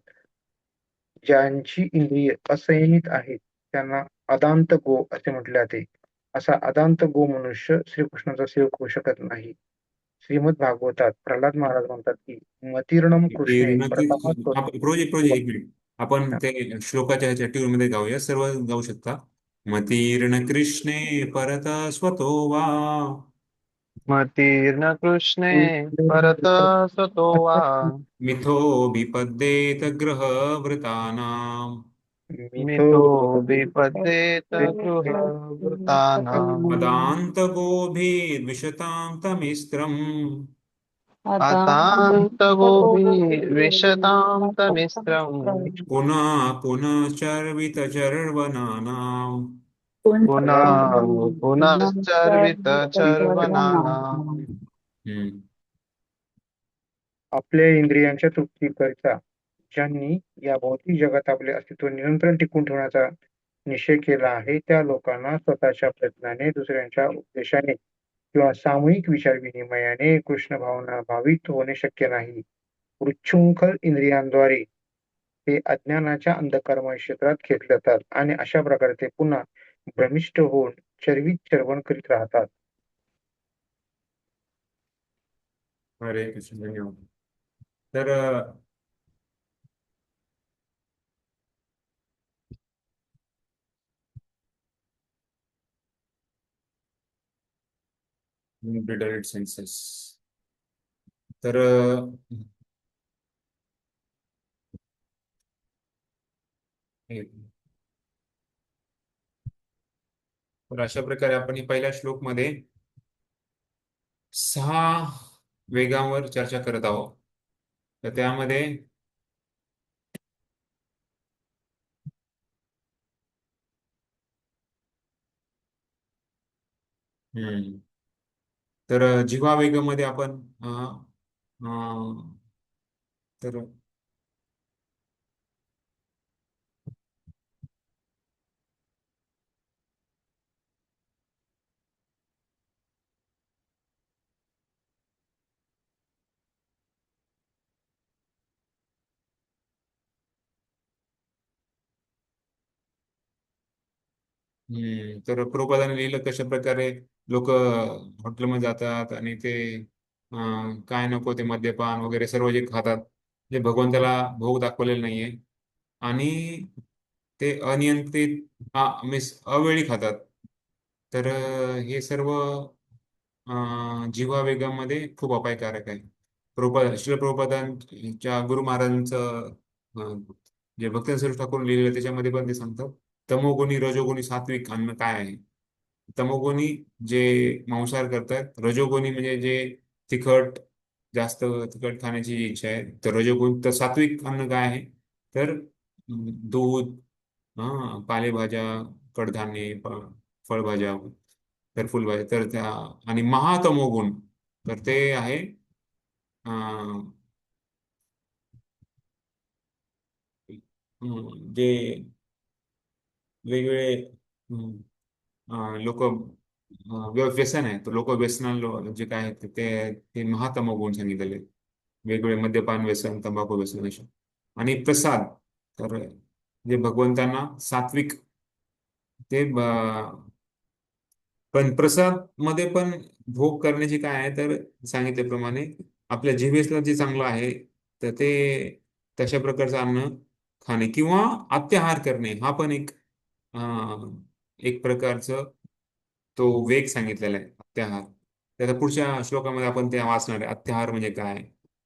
ज्यांची इंद्रिय असंयमित आहेत त्यांना अदांत गो असे म्हटले जाते. असा अदांत गो मनुष्य श्रीकृष्णाचा सेवक होऊ शकत नाही. श्रीमद भागवतात प्रल्हाद महाराज म्हणतात की मतीर्णम कृष्णे प्रथम प्रोजेक्ट एक मिनिट, आपण ते श्लोकाच्या ह्याच्या ट्यून मध्ये गाऊया, सर्व गाऊ शकता. मतीर्ण कृष्णे परत स्वतो वा मतीर्न कृष्णे परत सतो वा मिथो बिपद्येत गृहवृतानां मिथो विपद्येत गृहवृतानाम् अदान्तगोभिर्विशतां तमिस्त्रम् अतान्तगोभिर्विशतां तमिस्रम् पुनः पुनः चर्वितचर्वणानाम् पुनः पुनश्चर्वितचर्वणानाम्. आपल्या इंद्रियांच्या तृप्तीकरिता ज्यांनी या भौतिक जगात आपले अस्तित्व निरंतर टिकून ठेवण्याचा निश्चय केला आहे त्या लोकांना स्वतःच्या प्रयत्नाने, दुसऱ्यांच्या उपदेशाने किंवा सामूहिक विचार विनिमयाने कृष्ण भावना भावित होणे शक्य नाही. उच्छृंखल इंद्रियांद्वारे ते अज्ञानाच्या अंधकारमय क्षेत्रात खेचले जातात आणि अशा प्रकारे ते पुन्हा भ्रमिष्ट होऊन चर्वित चर्वण करीत राहतात. हरे कृष्ण, धन्यवाद. तर डिडल्ट सेन्सेस, तर तर अशा प्रकारे आपण पहिल्या श्लोक मध्ये 6 वेगांवर चर्चा करत आहोत. तर त्यामध्ये तर जिव्हा वेगामध्ये आपण तर तर प्रभुपादाने लिहिलं कशा प्रकारे लोक हॉटेलमध्ये जातात आणि ते काय नको ते मद्यपान वगैरे सर्व जे खातात, जे भगवंताला भोग दाखवलेला नाहीये, आणि ते अनियंत्रित मिस अवेळी खातात. तर हे सर्व जिव्हा वेगामध्ये खूप अपायकारक आहे. श्रील प्रभुपादांच्या गुरु महाराजांचं जे भक्तन ठाकूर लिहिलेलं त्याच्यामध्ये पण ते सांगतात तमोगुणी, रजोगुणी, सात्विक अन्न काय आहे. तमोगुणी जे मांसाहार करतात, रजोगुणी म्हणजे जे तिखट, जास्त तिखट खाण्याची जी इच्छा आहे, तर रजोगुणी. तर सात्विक अन्न काय आहे, तर दूध, पालेभाज्या, कडधान्ये, फळभाज्या, तर फुलभाज्या, तर त्या आणि महातमोगुण, तर ते आहे अं, जे वेगवेगळे लोक व्यसन आहे, तर लोक जे काय आहेत ते महातमोगुण सांगितलेले आहेत. वेगवेगळे मद्यपान व्यसन, तंबाखू व्यसन असे. आणि प्रसाद, तर जे भगवंतांना सात्विक, ते पण प्रसाद मध्ये पण भोग करण्याचे काय आहे, तर सांगितल्याप्रमाणे आपल्या जिभेला जे चांगलं आहे, तर ते तशा प्रकारचं अन्न खाणे किंवा अत्याहार करणे, हा पण एक प्रकारचं तो वेग सांगितलेला आहे, अत्याहार. त्याच्या पुढच्या श्लोकामध्ये आपण ते वाचणार आहे, अत्याहार म्हणजे काय.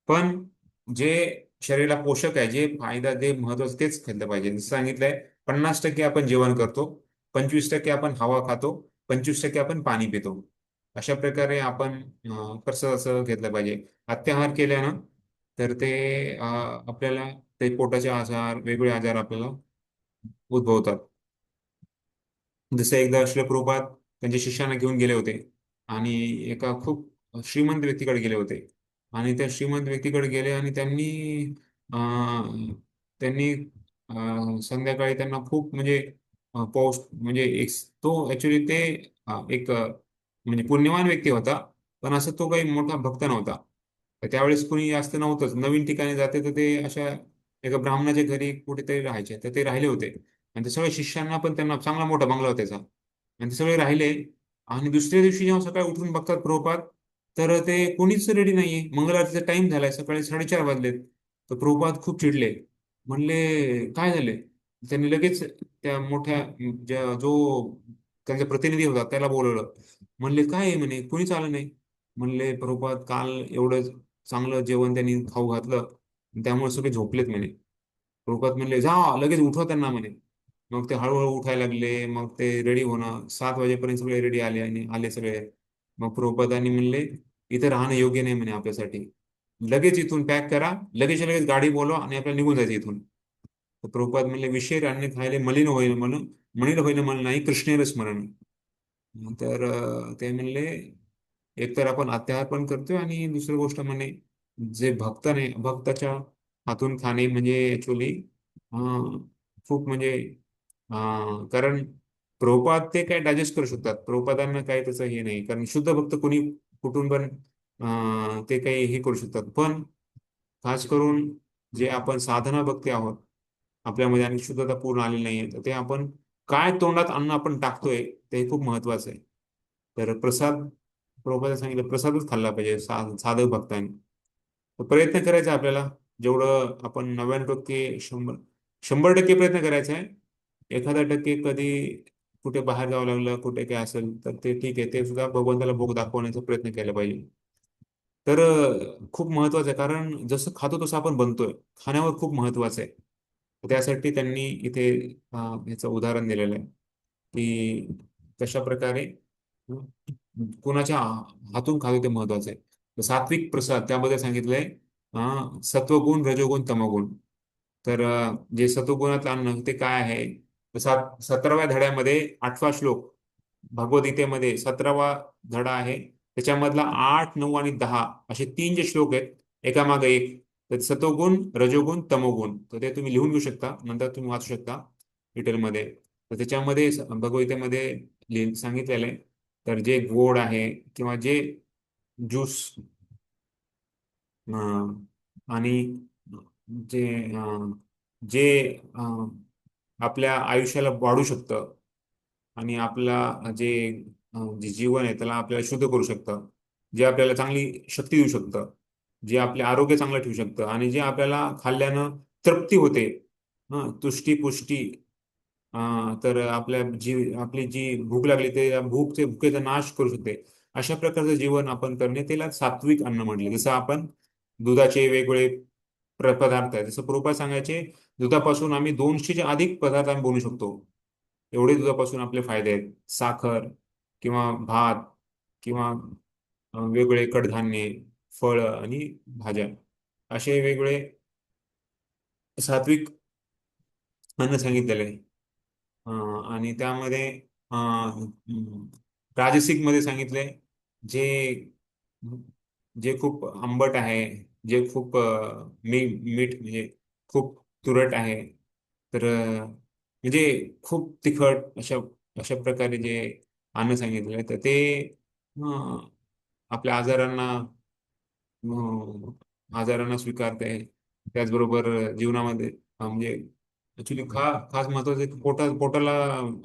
पण जे शरीराला पोषक आहे, जे फायदा, जे महत्वाचं, तेच खाल्लं पाहिजे. जसं सांगितलंय, 50% आपण जेवण करतो, 25% आपण हवा खातो, 25% आपण पाणी पितो. अशा प्रकारे आपण कसं असं घेतलं पाहिजे. अत्याहार केल्यानं तर ते आपल्याला ते पोटाचे आजार, वेगवेगळे आजार आपल्याला उद्भवतात. जसं एकदा श्रील प्रभुपाद त्यांच्या शिष्यांना घेऊन गेले होते आणि एका खूप श्रीमंत व्यक्तीकडे गेले होते. आणि त्या श्रीमंत व्यक्तीकडे गेले आणि अं, त्यांनी संध्याकाळी त्यांना खूप म्हणजे पौष म्हणजे तो ऍक्च्युली ते एक म्हणजे पुण्यवान व्यक्ती होता, पण असं तो काही मोठा भक्त नव्हता. तर त्यावेळेस कुणी जास्त नव्हतंच, नवीन ठिकाणी जाते, तर ते अशा एका ब्राह्मणाच्या घरी कुठेतरी राहायचे, तर ते राहिले होते. आणि ते सगळे शिष्यांना पण त्यांना चांगला मोठा बंगला होता त्याचा. आणि ते सगळे राहिले. आणि दुसऱ्या दिवशी जेव्हा सकाळी उठून बघतात प्रभुपाद, तर ते कोणीच रेडी नाहीये. मंगळारतीचा टाइम झालाय, सकाळी 4:30 वाजलेत. तर प्रभुपाद खूप चिडले. म्हणले काय झाले. त्यांनी लगेच त्या मोठ्या जो त्यांचा प्रतिनिधी होता त्याला बोलवलं. म्हणले काय आहे म्हणे, कोणीच आलं नाही. म्हणले प्रभुपाद, काल एवढं चांगलं जेवण त्यांनी खाऊ घातलं, त्यामुळे सगळे झोपलेत म्हणे. प्रभुपाद म्हणले जा लगेच उठवा त्यांना म्हणे. मग ते हळूहळू उठायला लागले. मग ते रेडी होणं, 7 वाजेपर्यंत सगळे रेडी आले आणि आले सगळे. मग प्रभुपादांनी म्हणले इथं राहणं योग्य नाही म्हणे आपल्यासाठी. लगेच इथून पॅक करा, लगेच लगेच गाडी बोलवा आणि आपल्याला निघून जायचं इथून. तर प्रभुपाद म्हणले विषय अन्न खायले मलिन होईल म्हणून, मलिन होईल म्हणून नाही, कृष्णेर स्मरण. तर ते म्हणले एकतर आपण अत्याहार पण करतोय आणि दुसरी गोष्ट म्हणे जे भक्ताने भक्ताच्या हातून खाणे म्हणजे ऍक्च्युली खूप म्हणजे कारण प्रभुपाद ते काय डायजेस्ट करू शकतात. प्रभुपादांना काय त्याचं हे नाही, कारण शुद्ध भक्त कोणी कुठून पण ते काही हे करू शकतात. पण खास करून जे आपण साधना भक्ती आहोत, आपल्यामध्ये आणि शुद्धता पूर्ण आलेली नाहीये, तर ते आपण काय तोंडात अन्न आपण टाकतोय ते खूप महत्वाचं आहे. तर प्रसाद, प्रभुपादांनी सांगितलं प्रसादच खाल्ला पाहिजे साधक भक्तांनी. तर प्रयत्न करायचा आपल्याला, जेवढं आपण 99% 100% प्रयत्न करायचा आहे. 1% कधी कुठे बाहेर जावं लागलं, कुठे काय असेल, तर ते ठीक आहे, ते सुद्धा भगवंताला भोग दाखवण्याचा प्रयत्न केला पाहिजे. तर खूप महत्वाचं आहे, कारण जसं खातो तसं आपण बनतोय. खाण्यावर खूप महत्वाचं आहे. त्यासाठी त्यांनी इथे ह्याचं उदाहरण दिलेलं आहे की कशा प्रकारे कुणाच्या हातून खातो ते महत्वाचं आहे. तर सात्विक प्रसाद त्याबद्दल सांगितलंय सत्वगुण, रजोगुण, तमोगुण. तर जे सत्वगुणातलं अन्न ते काय आहे, तर 17व्या धड्यामध्ये 8वा श्लोक, भगवद्गीतेमध्ये 17वा धडा आहे, त्याच्यामधला 8, 9 आणि 10 असे 3 जे श्लोक आहेत एकामागे एक. तर सत्वगुण, रजोगुण, तमोगुण, तर ते तुम्ही लिहून घेऊ शकता, नंतर तुम्ही वाचू शकता डिटेलमध्ये. तर त्याच्यामध्ये भगवद्गीतेमध्ये सांगितलेलं आहे. तर जे गोड आहे किंवा जे ज्यूस आणि जे जे अं, आपल्या आयुष्याला वाढू शकतं आणि आपला जे जीवन आहे त्याला आपल्याला शुद्ध करू शकतं, जे आपल्याला चांगली शक्ती देऊ शकतं, जे आपले आरोग्य चांगलं ठेवू शकतं आणि जे आपल्याला खाल्ल्यानं तृप्ती होते, तुष्टी पुष्टी, तर आपली जी भूक लागली ते भुकेचा नाश करू शकते. अशा प्रकारचं जीवन आपण करणे त्याला सात्विक अन्न म्हटले. जसं आपण दुधाचे वेगवेगळे पदार्थ आहेत, जसं प्रभुपाद सांगायचे दुधापासून आम्ही 200च्या अधिक पदार्थ आम्ही बनवू शकतो. एवढे दुधापासून आपले फायदे आहेत. साखर किंवा भात किंवा वेगवेगळे कडधान्ये, फळं आणि भाज्या, असे वेगवेगळे सात्विक अन्न सांगितलेले आहे. आणि त्यामध्ये राजसिक मध्ये सांगितले जे जे खूप आंबट आहे, जे खूप मीठ म्हणजे खूप तुरट आहे, तर म्हणजे खूप तिखट अशा अशा प्रकारे जे अन्न सांगितले तर ते आपल्या आजारांना स्वीकारते. त्याचबरोबर जीवनामध्ये म्हणजे ऍक्च्युली खास महत्वाचं आहे की पोटाला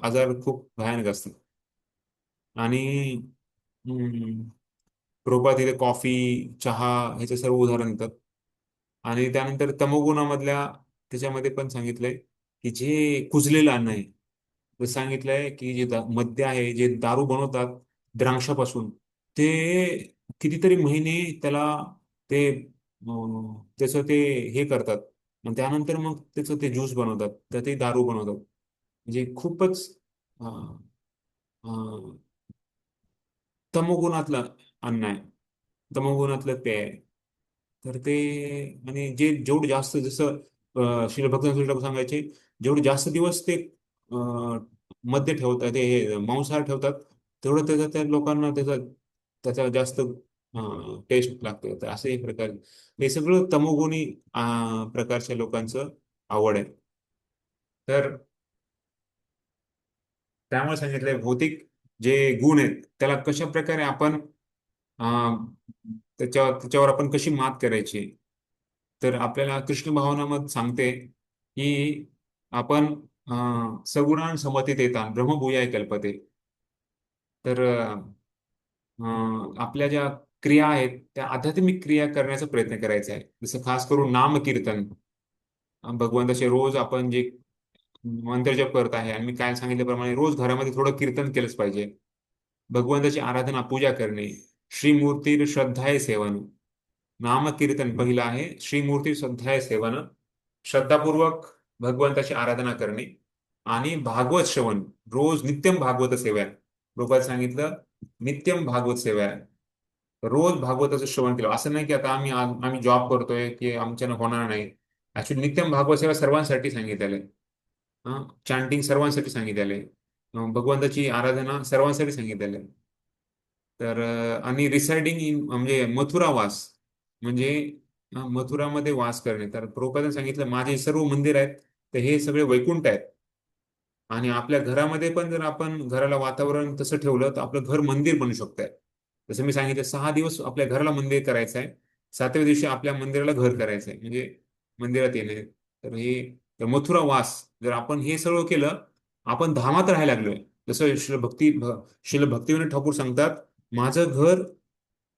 आजार खूप भयानक असतात. आणि प्रोपात कॉफी, चहा ह्याचे सर्व उदाहरण येतात. आणि त्यानंतर तमोगुणामधल्या त्याच्यामध्ये पण सांगितलंय की जे कुजलेलं अन्न आहे, जसं सांगितलंय की जे मद्य आहे, जे दारू बनवतात द्राक्षापासून, ते कितीतरी महिने त्याला ते त्याचं ते हे करतात. आणि त्यानंतर मग त्याचं ते ज्यूस बनवतात, तर ते दारू बनवतात. म्हणजे खूपच अं, अं, तमोगुणातलं अन्न आहे, तमोगुणातलं पेय आहे. तर ते आणि जे जेवढं जास्त जसं श्री भक्ती सांगायचे, जेवढे जास्त दिवस ते मद्य ठेवतात, ते हे मांसाहार ठेवतात, तेवढं त्याचा त्या लोकांना त्याचा जास्त टेस्ट लागते. तर असं एक प्रकार, हे सगळं तमोगुणी प्रकारच्या लोकांचं आवड आहे. तर त्यामुळे सांगितलंय भौतिक जे गुण आहेत त्याला कशा प्रकारे आपण अं, त्याच्यावर आपण कशी मात करायची. तर आपल्याला कृष्ण भावनामध्ये सांगते की आपण सगुणान समतीत येतान ब्रह्मभूयाय कल्पते. तर आपल्या ज्या क्रिया आहेत त्या आध्यात्मिक क्रिया करण्याचा प्रयत्न करायचा आहे. जसं खास करून नामकीर्तन, भगवंताचे रोज आपण जे मंत्र जप करत आहे, आणि मी काय सांगितल्याप्रमाणे रोज घरामध्ये थोडं कीर्तन केलंच पाहिजे. भगवंताची आराधना पूजा करणे, श्रीमूर्ती श्रद्धाय सेवन. नामकीर्तन पहिलं आहे, श्रीमूर्ती श्रद्धाय सेवन, श्रद्धापूर्वक भगवंताची आराधना करणे. आणि भागवत श्रवण, रोज नित्यम भागवत सेवा. लोकांनी सांगितलं नित्यम भागवत सेवा, रोज भागवताचं श्रवण केलं. असं नाही की आता आम्ही जॉब करतोय की आमच्यानं होणार नाही. ऍक्च्युली नित्यम भागवत सेवा सर्वांसाठी सांगितलेलं आहे. चॅन्टिंग सर्वांसाठी सांगितलेलं आहे. भगवंताची आराधना सर्वांसाठी सांगितलेलं आहे. तर आणि रिसाइडिंग इन म्हणजे मथुरावास, म्हणजे मथुरामध्ये वास करणे. तर प्रभुपादांनी सांगितलं माझे सर्व मंदिर आहेत तर हे सगळे वैकुंठ आहेत. आणि आपल्या घरामध्ये पण जर आपण घराला वातावरण तसं ठेवलं तर आपलं घर मंदिर बनू शकतंय. जसं मी सांगितलं 6 दिवस आपल्या घराला मंदिर करायचं आहे, 7व्या दिवशी आपल्या मंदिराला घर करायचं आहे, म्हणजे मंदिरात येणे. तर हे तर मथुरा वास, जर आपण हे सगळं केलं, आपण धामात राहायला लागलोय. जसं श्रील भक्तिविनोद ठाकूर सांगतात, माझं घर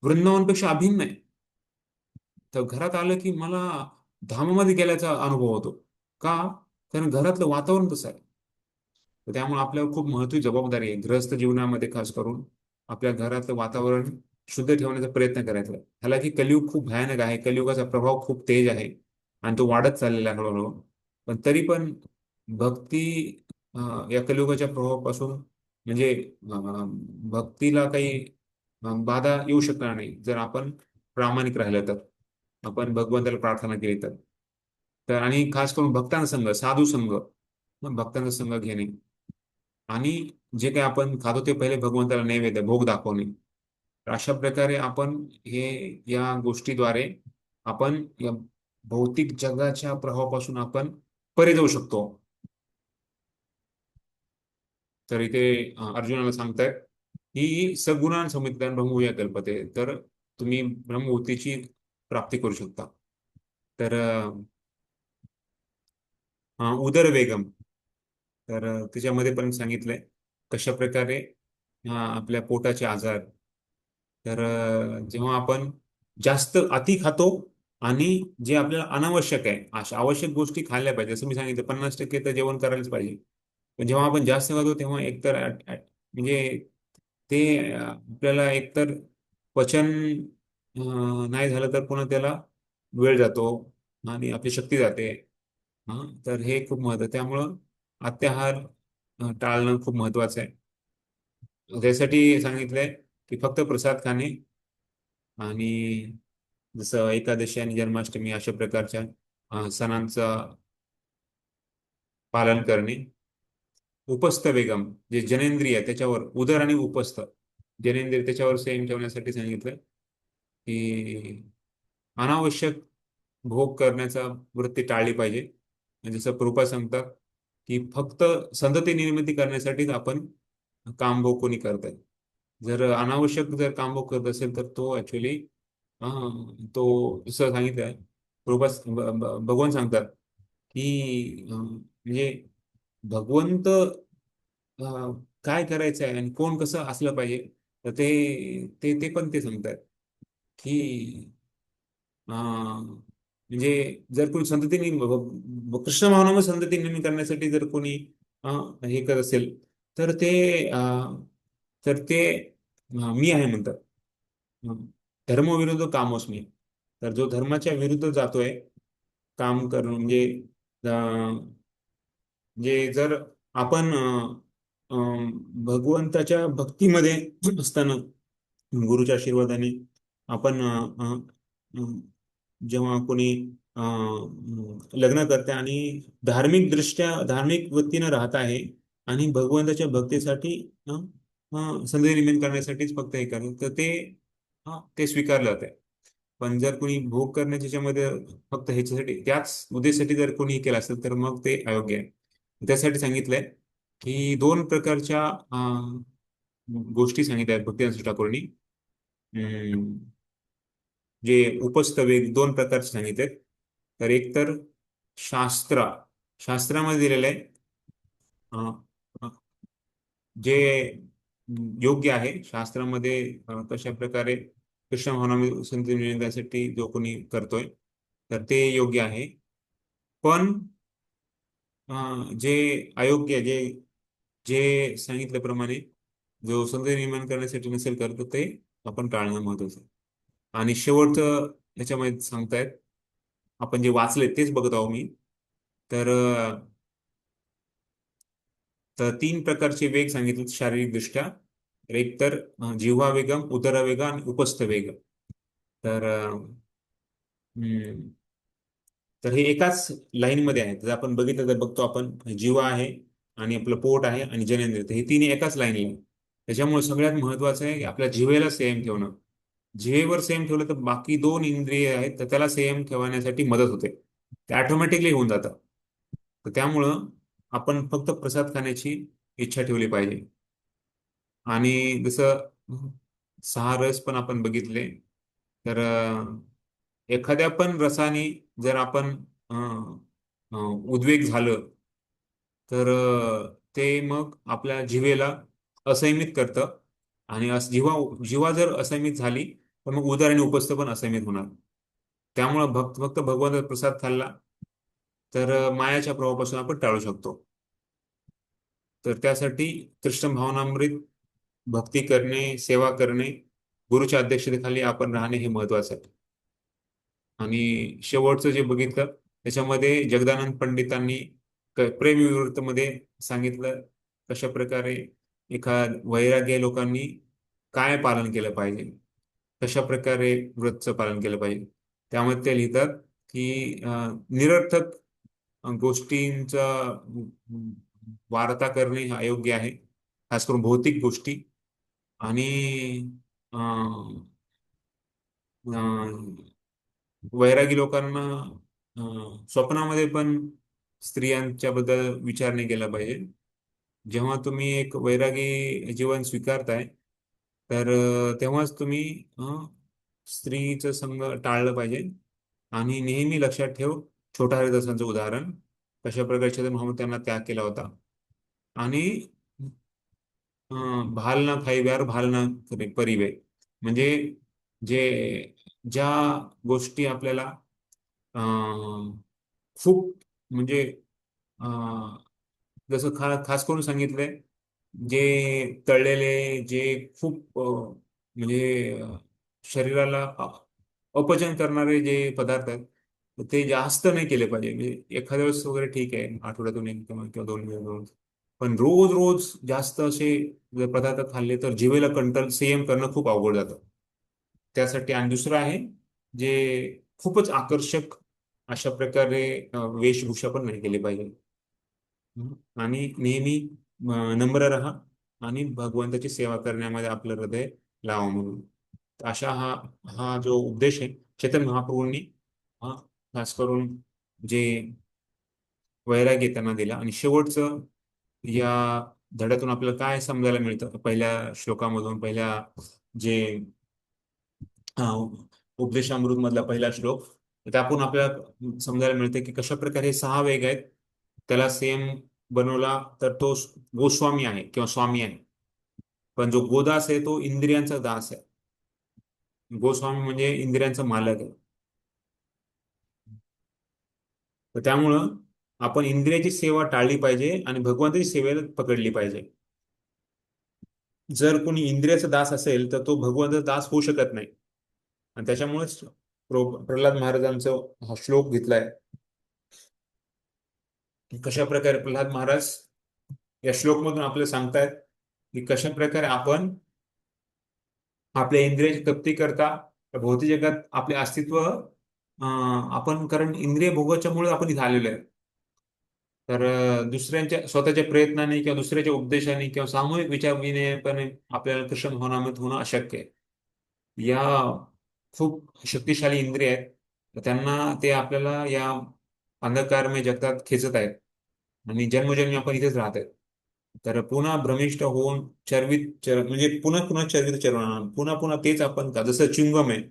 वृंदावनपेक्षा अभिन्न आहे. तर घरात आलं की मला धामामध्ये गेल्याचा अनुभव होतो. का? कारण घरातलं वातावरण तसं आहे. तर त्यामुळे आपल्याला खूप महत्त्वाची जबाबदारी आहे गृहस्थ जीवनामध्ये, खास करून आपल्या घरातलं वातावरण शुद्ध ठेवण्याचा प्रयत्न करायचा. हालाकी कलियुग खूप भयानक आहे, कलियुगाचा प्रभाव खूप तेज आहे आणि तो वाढत चाललेला आहे हळूहळू. पण तरी पण भक्ती या कलियुगाच्या प्रभावापासून म्हणजे भक्तीला काही बाधा येऊ शकणार नाही जर आपण प्रामाणिक राहिलं तर, आपण भगवंताला प्रार्थना केली तर. तर आणि खास करून भक्तांचा संघ, साधू संघ, भक्तांचा संघ घेणे. आणि जे काही आपण खातो ते पहिले भगवंताला नैवेद्य भोग दाखवणे. तर अशा प्रकारे आपण हे या गोष्टीद्वारे आपण या भौतिक जगाच्या प्रभावापासून आपण परे जाऊ शकतो. तर इथे अर्जुनाला सांगतायत की सगुणान समुद्रान ब्रह्मभूया कल्पते, तर तुम्ही ब्रह्मभूतीची प्राप्ती करू शकता. तर उदरवेगम, तर त्याच्यामध्ये पण सांगितलंय कशा प्रकारे आपल्या पोटाचे आजार. तर जेव्हा आपण जास्त अति खातो आणि जे आपल्याला अनावश्यक आहे अशा आवश्यक गोष्टी खाल्ल्या पाहिजे, जसं मी सांगितलं 50% तर जेवण करायलाच पाहिजे. पण जेव्हा आपण जास्त खातो तेव्हा एकतर म्हणजे ते आपल्याला एकतर पचन नाही झालं तर पुन्हा त्याला वेळ जातो आणि आपली शक्ती जाते. तर हे खूप महत्त्वाचं, त्यामुळं अत्याहार टाळणं खूप महत्वाचं आहे. त्यासाठी सांगितलंय की फक्त प्रसाद खाणे आणि जसं एकादशी आणि जन्माष्टमी अशा प्रकारच्या सणांचं पालन करणे. उपस्थ वेगम जे जनेंद्रिय त्याच्यावर उदर आणि उपस्थ जनेंद्रिय त्याच्यावर संयम ठेवण्यासाठी सांगितलं की अनावश्यक भोग करण्याचा वृत्ती टाळली पाहिजे. म्हणजे जसं प्रभुपाद सांगतात की फक्त संतती निर्मिती करण्यासाठीच आपण कामभोग कोणी करताय. जर अनावश्यक जर कामभोग करत असेल तर तो ऍक्च्युली तो जसं सांगितलंय प्रभुपाद भगवान सांगतात की म्हणजे भगवंत काय करायचं आहे आणि कोण कसं असलं पाहिजे तर ते ते ते पण ते सांगतात की म्हणजे जर कोणी संतती कृष्ण भावनामध्ये संतती निर्माण करण्यासाठी जर कोणी हे करत असेल तर ते मी आहे म्हणतात. धर्मविरुद्ध कामोस्मी. तर जो धर्माच्या विरुद्ध जातोय काम करणं म्हणजे जर आपण भगवंताच्या भक्तीमध्ये असताना गुरुच्या आशीर्वादाने आपण जेव्हा कोणी लग्न करते आणि धार्मिक वृत्तीनं राहत आहे आणि भगवंताच्या भक्तीसाठी संधी निर्माण करण्यासाठीच फक्त हे करत तर ते स्वीकारलं जाते. पण जर कोणी भोग करण्याच्या ह्याच्यामध्ये फक्त ह्याच्यासाठी त्याच उद्देशासाठी जर कोणी हे केलं असेल तर मग ते अयोग्य आहे. त्यासाठी सांगितलंय की दोन प्रकारच्या गोष्टी सांगितल्या आहेत भक्तिवेदांत ठाकूरांनी. अं, जे उपस्थ वेग दोन प्रकारचे सांगितले. तर एक तर शास्त्रामध्ये दिलेलं आहे अं, अं, जे योग्य आहे शास्त्रामध्ये कशा प्रकारे कृष्ण भावनामध्ये संधी मिळवण्यासाठी जो कोणी करतोय तर ते योग्य आहे. पण जे अयोग्य जे जे सांगितल्याप्रमाणे जो संधी निर्माण करण्यासाठी नसेल करतो ते आपण टाळणं महत्वाचं आहे. आणि शेवटचं याच्यामध्ये सांगतायत आपण जे वाचले तेच बघत आहो मी. तर तर तीन प्रकारचे वेग सांगितले शारीरिक दृष्ट्या. एक तर जिव्हा वेगम उदर वेग आणि उपस्थ वेग. तर हम्म, तर हे एकाच लाईनमध्ये आहे. जर आपण बघितलं तर बघतो आपण जिव्हा आहे आणि आपलं पोट आहे आणि जनेंद्रिय तर हे तिन्ही एकाच लाईनला आहे. त्याच्यामुळे सगळ्यात महत्वाचं आहे की आपल्या जिव्हेला संयम ठेवणं. जिव्हेवर संयम ठेवलं तर बाकी दोन इंद्रिय आहेत तर त्याला संयम ठेवण्यासाठी मदत होते. ते ऑटोमॅटिकली होऊन जातं. तर त्यामुळं आपण फक्त प्रसाद खाण्याची इच्छा ठेवली पाहिजे. आणि जसं सहा रस पण आपण बघितले तर एखाद्या पण रसाने जर आपण उद्वेग झालं तर ते मग आपल्या जिभेला असंयमित करतं. आणि जिवा जर असंयमित झाली तर मग उदर आणि उपस्थ पण असंयमित होणार. त्यामुळं फक्त भगवंत प्रसाद खाल्ला तर मायाच्या प्रभावापासून आपण टाळू शकतो. तर त्यासाठी कृष्ण भावनामृत भक्ती करणे सेवा करणे गुरुच्या अध्यक्षतेखाली आपण राहणे हे महत्वाचं आहे. आणि शेवटचं जे बघितलं त्याच्यामध्ये जगदानंद पंडितांनी प्रेमविवृत्तमध्ये सांगितलं कशा प्रकारे वैराग्य लोकांनी काय पालन केलं पाहिजे कशा प्रकारे व्रतचं पालन केलं पाहिजे. त्यामध्ये ते लिहितात की निरर्थक गोष्टींचा वार्ता करणे हे अयोग्य आहे. खास करून भौतिक गोष्टी आणि अं, अं, वैरागी लोकांना स्वप्नामध्ये पण स्त्रियांच्या बद्दल विचार नाही केला पाहिजे. जेव्हा तुम्ही एक वैरागी जीवन स्वीकारताय तर तेव्हाच तुम्ही स्त्रीचं संग टाळलं पाहिजे. आणि नेहमी लक्षात ठेव छोटा हरिदासांचं उदाहरण कशा प्रकारे छत्रपती मोहम्मद त्यांना त्याग केला होता. आणि भाल ना खाई व्यार भाल ना परिवे म्हणजे जे ज्या गोष्टी आपल्याला खूप म्हणजे अं, जसं खास करून सांगितलंय जे तळलेले जे खूप म्हणजे शरीराला अपचन करणारे जे पदार्थ आहेत तर ते जास्त नाही केले पाहिजे. म्हणजे एखाद्या वेळेस वगैरे ठीक आहे आठवड्यातून एक किंवा दोन वेळा पण रोज रोज जास्त असे जर पदार्थ खाल्ले तर जिभेला कंट्रोल संयम करणं खूप अवघड जातं. त्यासाठी आणि दुसरं आहे जे खूपच आकर्षक अशा प्रकारे वेशभूषा पण नाही केली पाहिजे. आणि नेहमी नम्र राहा आणि भगवंताची सेवा करण्यामध्ये आपलं हृदय लावा म्हणून. तर अशा हा हा जो उपदेश आहे चैतन्य महाप्रभूंनी हा खास करून जे वैराग्य त्यांना दिला. आणि शेवटचं या धड्यातून आपल्याला काय समजायला मिळतं पहिल्या श्लोकामधून, पहिल्या जे उपदेशामृत मधला पहिला श्लोक, तर त्यातून आपल्याला समजायला मिळते की कशा प्रकारे हे 6 वेग आहेत. त्याला सेम बनवला तर तो गोस्वामी आहे किंवा स्वामी आहे, पण जो गोदास आहे तो इंद्रियांचा दास आहे. गोस्वामी म्हणजे इंद्रियांचा मालक आहे. तर त्यामुळं आपण इंद्रियाची सेवा टाळली पाहिजे आणि भगवंताची सेवेला पकडली पाहिजे. जर कोणी इंद्रियाचा दास असेल तर तो भगवंताचा दास होऊ शकत नाही. आणि त्याच्यामुळेच प्रल्हाद महाराजांचा हा श्लोक घेतलाय की कशा प्रकारे प्रल्हाद महाराज या श्लोकमधून आपल्याला सांगतायत की कशा प्रकारे आपण आपल्या इंद्रियाची तृप्ती करता भौतिक जगात आपले अस्तित्व आपण, कारण इंद्रिय भोगाच्यामुळे आपण इथे आलेलो आहे. तर दुसऱ्यांच्या स्वतःच्या प्रयत्नाने किंवा दुसऱ्याच्या उपदेशाने किंवा सामूहिक विचार विनिमयाने आपल्याला कृष्ण भावनामृत होणं अशक्य आहे. या खूप शक्तिशाली इंद्रिय आहेत, तर त्यांना ते आपल्याला या अंधकारमय जगतात खेचत आहेत आणि जन्मजन्मी आपण इथेच राहत आहेत. तर पुन्हा भ्रमिष्ट होऊन म्हणजे पुन्हा पुन्हा चर्वित चरवणार, पुन्हा पुन्हा तेच आपण का, जसं चिंगम आहे,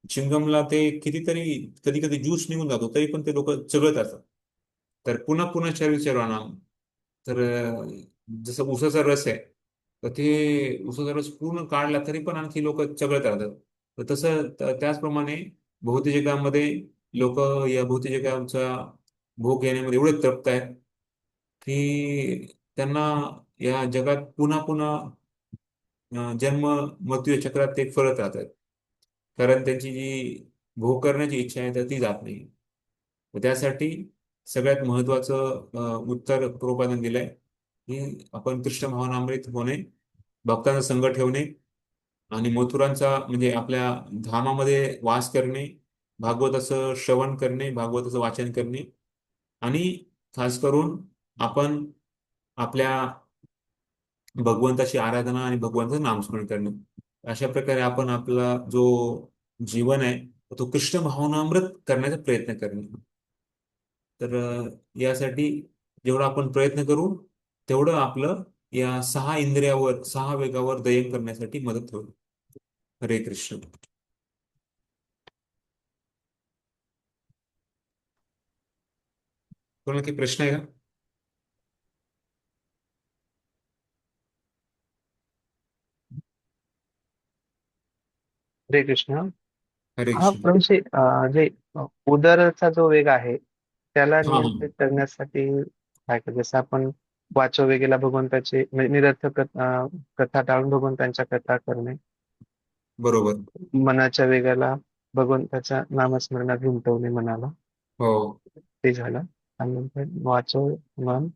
चिंगमला ते कितीतरी कधी कधी ज्यूस निघून जातो तरी पण ते लोक चघळत असतात. तर पुन्हा पुन्हा चर्वित चरवणार. तर जसं उसाचा रस आहे, तर ते उसाचा रस पूर्ण काढला तरी पण आणखी लोक चघळत राहतात. तर तसं त्याचप्रमाणे भौतिक जगामध्ये लोक या भौतिक जगाचा भोग घेण्यामध्ये एवढे तृप्त आहेत की त्यांना या जगात पुन्हा पुन्हा जन्म मृत्यू या चक्रात ते फरत राहतात. कारण त्यांची जी भोग करण्याची इच्छा आहे तर ती जात नाही. तर त्यासाठी सगळ्यात महत्वाचं उत्तर प्रभुपादांनी दिलंय की आपण कृष्ण भावनामृत होणे, भक्तांचा संग ठेवणे आणि मथुरांचा म्हणजे आपल्या धामामध्ये वास करणे, भागवताचं श्रवण करणे, भागवताचं वाचन करणे आणि खास करून आपण आपल्या भगवंताची आराधना आणि भगवंताचं नामस्मरण करणे. अशा प्रकारे आपण आपला जो जीवन आहे तो कृष्ण भावनामृत करण्याचा प्रयत्न करणे. तर यासाठी जेवढा आपण प्रयत्न करू तेवढं आपलं या 6 इंद्रियावर, 6 वेगावर दयन करण्यासाठी मदत होईल. हरे कृष्ण. कोणाला काही प्रश्न आहे का? हरे कृष्ण. हरे हा कृष्ण. प्रभूचे जे उदरचा जो वेग आहे त्याला हा नियंत्रित करण्यासाठी काय करायचं? जसं आपण वाचो वेगेला भगवंताचे म्हणजे निरर्थक कथा टाळून भगवंतांच्या कथा करणे, बरोबर. मनाच्या वेगाला भगवंताच्या नामस्मरणात गुंतवणे मनाला, हो. ते झालं. आणि नंतर वाचो मन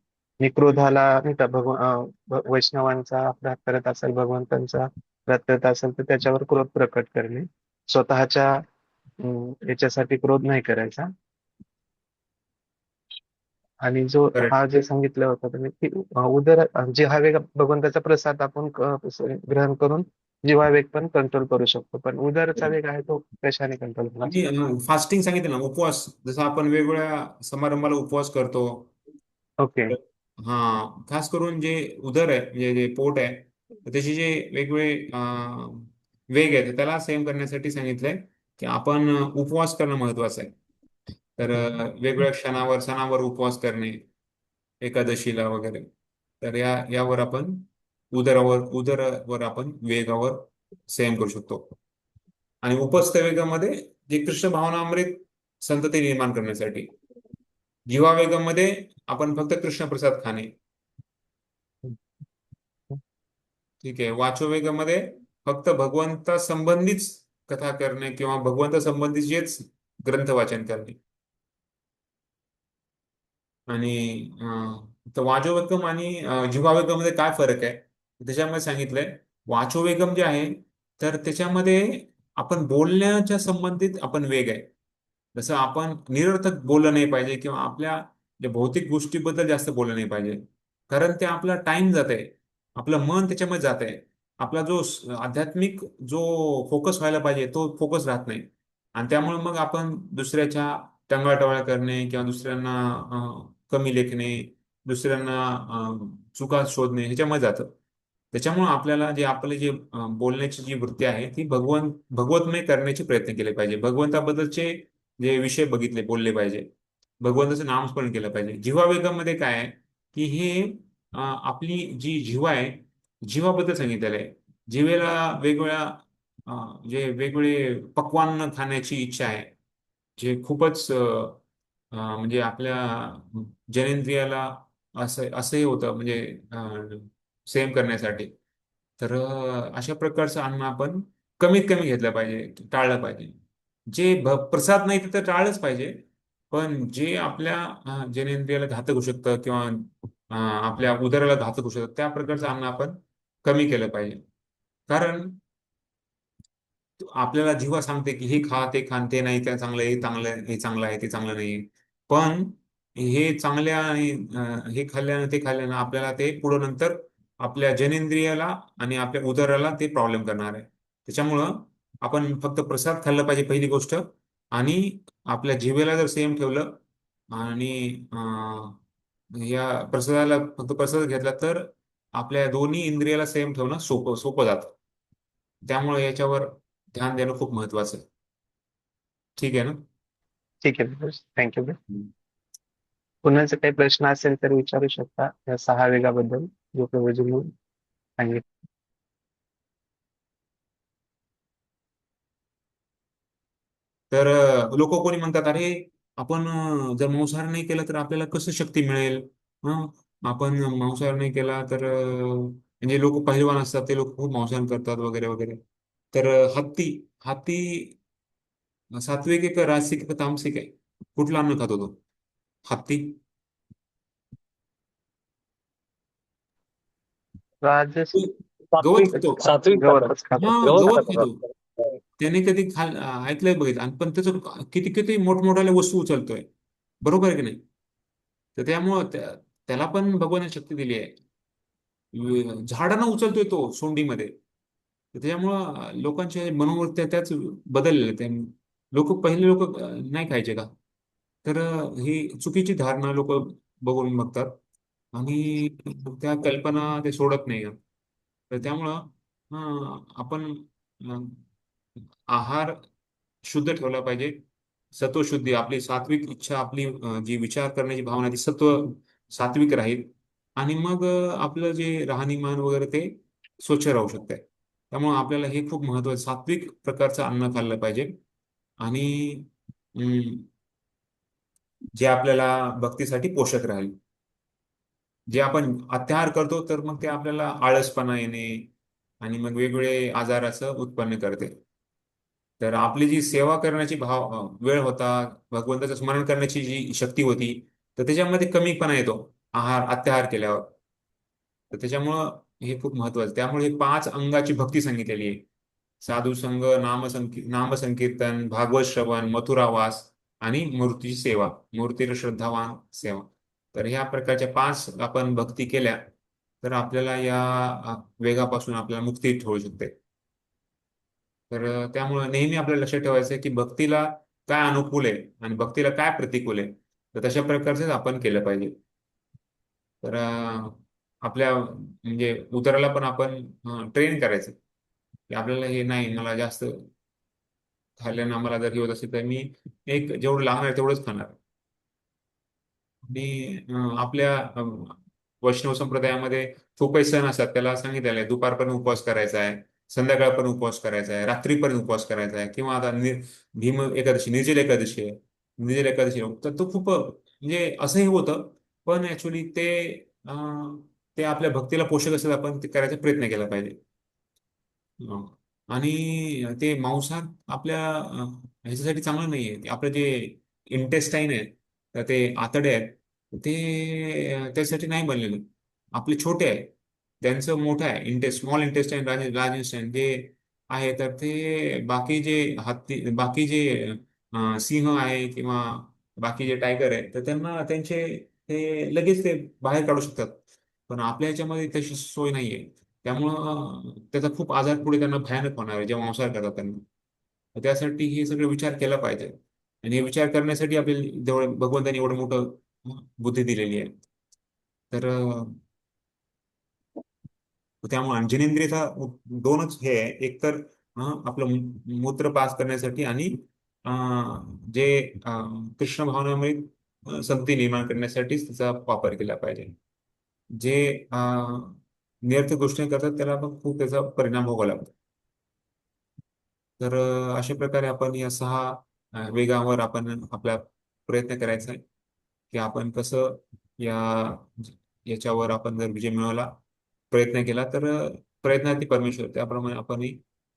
निक्रोधाला नाही का वैष्णवांचा अपराध करत असेल, भगवंतांचा अपराध करत असेल तर त्याच्यावर क्रोध प्रकट करणे, स्वतःच्या याच्यासाठी क्रोध नाही करायचा. आणि जो करेक्ट. हा जे सांगितलं होतं तुम्ही की जिव्हावेग भगवंताचा प्रसाद आपण ग्रहण करून जिव्हावेग पण कंट्रोल करू शकतो, पण उदरचा वेग आहे तो कशाने कंट्रोल आणि होणार? फास्टिंग सांगितलं ना, उपवास, जसं आपण वेगवेगळ्या समारंभाला उपवास करतो. ओके. हा, खास करून जे उदर आहे म्हणजे जे पोट आहे, तर त्याचे जे वेगवेगळे वेग आहेत त्याला सेम करण्यासाठी सांगितलंय की आपण उपवास करणं महत्वाचं आहे. तर वेगवेगळ्या क्षणावर सणावर उपवास करणे, एकादशीला वगैरे. तर यावर आपण उदरावर आपण वेगावर संयम करू शकतो. आणि उपस्थ वेगामध्ये जे कृष्ण भावनामृत संतती निर्माण करण्यासाठी, जीवा वेगामध्ये आपण फक्त कृष्ण प्रसाद खाणे. ठीक आहे. वाचो वेगामध्ये फक्त भगवंता संबंधीच कथा करणे किंवा भगवंता संबंधीचेच ग्रंथ वाचन करणे. आणि तर वाचोवेगम आणि जिव्हावेगममध्ये काय फरक आहे त्याच्यामध्ये सांगितलंय. वाचोवेगम जे आहे तर त्याच्यामध्ये आपण बोलण्याच्या संबंधित आपण वेग आहे. जसं आपण निरर्थक बोललं नाही पाहिजे किंवा आपल्या ज्या भौतिक गोष्टीबद्दल जास्त बोललं नाही पाहिजे. कारण ते आपला टाइम जात आहे, आपलं मन त्याच्यामध्ये जात आहे, आपला जो आध्यात्मिक जो फोकस व्हायला पाहिजे तो फोकस राहत नाही. आणि त्यामुळे मग आपण दुसऱ्याच्या टंगाटवाळ्या करणे किंवा दुसऱ्यांना कमी लेखणे, दुसऱ्यांना चुका शोधणे ह्याच्यामध्ये जातं. त्याच्यामुळे आपल्याला जे आपले जे बोलण्याची जी वृत्ती आहे ती भगवतमय करण्याचे प्रयत्न केले पाहिजे. भगवंताबद्दलचे जे विषय बघितले बोलले पाहिजे, भगवंताचं नामस्मरण केलं पाहिजे. जिव्हावेगामध्ये काय आहे की हे आपली जी जिव्हा आहे, जिवाबद्दल सांगितलेलं आहे. जिवेला वेगवेगळ्या जे वेगवेगळे पक्वान्न खाण्याची इच्छा आहे, जे खूपच म्हणजे आपल्या जनेंद्रियाला असं असंही होतं म्हणजे सेम करण्यासाठी. तर अशा प्रकारचं अन्न आपण कमीत कमी घेतलं पाहिजे, टाळलं पाहिजे. जे प्रसाद नाही ते तर टाळलंच पाहिजे. पण जे आपल्या जनेंद्रियाला घातक होऊ शकतं किंवा आपल्या उदराला घातक होऊ शकतं त्या प्रकारचं अन्न आपण कमी केलं पाहिजे. कारण आपल्याला जीवा सांगते की हे खा ते खा, ते नाही ते चांगलं, हे चांगलं, हे चांगलं आहे ते चांगलं नाही. पण हे चांगल्या आणि हे खाल्ल्यानं ते खाल्ल्यानं आपल्याला ते पुढं नंतर आपल्या जनेंद्रियाला आणि आपल्या उदराला ते प्रॉब्लेम करणार आहे. त्याच्यामुळं आपण फक्त प्रसाद खाल्लं पाहिजे पहिली गोष्ट. आणि आपल्या जिभेला जर सेम ठेवलं आणि या प्रसादाला फक्त प्रसाद घेतला तर आपल्या दोन्ही इंद्रियाला सेम ठेवणं सोपं सोपं जातं. त्यामुळे याच्यावर ध्यान देणं खूप महत्वाचं आहे. ठीक आहे ना? ठीक आहे, थँक्यू. पुन्हा जर काही प्रश्न असेल तर विचारू शकता या 6 वेगाबद्दल जो प्रवचन सांगितलं. तर लोक कोणी म्हणतात, अरे आपण जर मांसाहार नाही केला तर आपल्याला कसं शक्ती मिळेल? हं? आपण मांसाहार नाही केला तर म्हणजे लोक पहिलवान असतात ते लोक खूप मांसाहार करतात वगैरे वगैरे. तर हत्ती हत्ती सात्विक आहे का राजसिक आहे का तामसिक आहे? कुठलं अन्न खातो तो हत्ती? राजस तो गवत सात्विक खातो. सात्विक गवतच खातो. हा, गवत गवत खातात. खातो. त्याने कधी ऐकलंय बघितलं, आणि पण त्याचं किती किती मोठमोठ्याल्या वस्तू उचलतोय. बरोबर आहे की नाही? तर त्यामुळं त्याला पण भगवाने शक्ती दिली आहे. झाडांना उचलतोय तो सोंडीमध्ये. तर त्याच्यामुळं लोकांच्या मनोवृत्त्या त्याच बदललेल्या त्या. पहिले लोक नाही खायचे का? तर ही चुकीची धारणा लोक बघून बघतात आणि त्या कल्पना ते सोडत नाही. तर त्यामुळं आपण अं, आहार शुद्ध ठेवला पाहिजे. सत्वशुद्धी आपली सात्विक इच्छा, आपली जी विचार करण्याची भावना ती सात्विक राहील. आणि मग आपलं जे राहणीमान वगैरे ते स्वच्छ राहू शकते. त्यामुळे आपल्याला हे खूप महत्वाचं सात्विक प्रकारचं अन्न खाल्लं पाहिजे. आणि अं, जे आपल्याला भक्तीसाठी पोषक राहील. जे आपण अत्याहार करतो तर मग ते आपल्याला आळसपणा येणे आणि मग वेगवेगळे आजाराचं उत्पन्न करते. तर आपली जी सेवा करण्याची वेळ होता, भगवंताचं स्मरण करण्याची जी शक्ती होती, तर त्याच्यामध्ये कमीपणा येतो अत्याहार केल्यावर. तर त्याच्यामुळं हे खूप महत्वाचं. त्यामुळे हे 5 अंगाची भक्ती सांगितलेली आहे. साधू संग, नामसंकीर्तन, भागवत श्रवण, मथुरावास आणि मूर्तीची सेवा, मूर्तीला श्रद्धावान सेवा. तर ह्या प्रकारच्या 5 आपण भक्ती केल्या तर आपल्याला या वेगापासून आपल्याला मुक्ती होऊ शकते. तर त्यामुळे नेहमी आपल्याला लक्षात ठेवायचं आहे की भक्तीला काय अनुकूल आहे आणि भक्तीला काय प्रतिकूल आहे. तर तशा प्रकारचंच आपण केलं पाहिजे. तर आपल्या म्हणजे उदराला पण आपण ट्रेन करायचं की आपल्याला हे नाही, मला जास्त खाल्ल्यानं मला जर हे होत असेल तर मी एक जेवढं लागणार आहे तेवढंच खाणार. आणि आपल्या वैष्णव संप्रदायामध्ये खूप काही सण असतात, त्याला सांगितलेलं आहे दुपारपर्यंत उपवास करायचा आहे, संध्याकाळपर्यंत उपवास करायचा आहे, रात्रीपर्यंत उपवास करायचा आहे. किंवा आता भीम एकादशी, निर्जल एकादशी आहे. निर्जल एकादशी तर तो खूप म्हणजे असंही होतं. पण ऍक्च्युली ते आपल्या भक्तीला पोषक असेल, आपण ते करायचा प्रयत्न केला पाहिजे. हं. आणि ते मांसाहार आपल्या ह्याच्यासाठी चांगलं नाहीये. आपलं जे इंटेस्टाईन आहे, तर ते आतडे आहेत, ते त्यासाठी नाही बनलेले. आपले छोटे आहे, त्यांचं मोठं आहे. स्मॉल इंटेस्टाईन, लार्ज इंटेस्टाईन जे आहे, तर ते बाकी जे बाकी जे सिंह आहे किंवा बाकी जे टायगर आहे, तर त्यांना त्यांचे ते लगेच ते बाहेर काढू शकतात. पण आपल्या याच्यामध्ये तशी सोय नाहीये. त्यामुळं त्याचा खूप आजार पुढे त्यांना भयानक होणार आहे जेव्हा संसार करतात त्यांना. तर त्यासाठी हे सगळं विचार केला पाहिजे. आणि हे विचार करण्यासाठी आपल्याला जवळ भगवंतानी एवढं मोठं बुद्धी दिलेली आहे. तर त्यामुळे अंजनेंद्रियचा दोनच हे आहे. एक तर आपलं मूत्र पास करण्यासाठी आणि जे कृष्ण भावनामुळे संगती निर्माण करण्यासाठीच त्याचा वापर केला पाहिजे. जे निरर्थक गोष्टी करतात त्याला पण खूप त्याचा परिणाम भोगावा लागतो. तर अशा प्रकारे आपण या 6 वेगावर आपण आपला प्रयत्न करायचा आहे की आपण कसं या याच्यावर आपण जर विजय मिळवला, प्रयत्न केला तर प्रयत्नार्थी परमेश्वर, त्याप्रमाणे आपण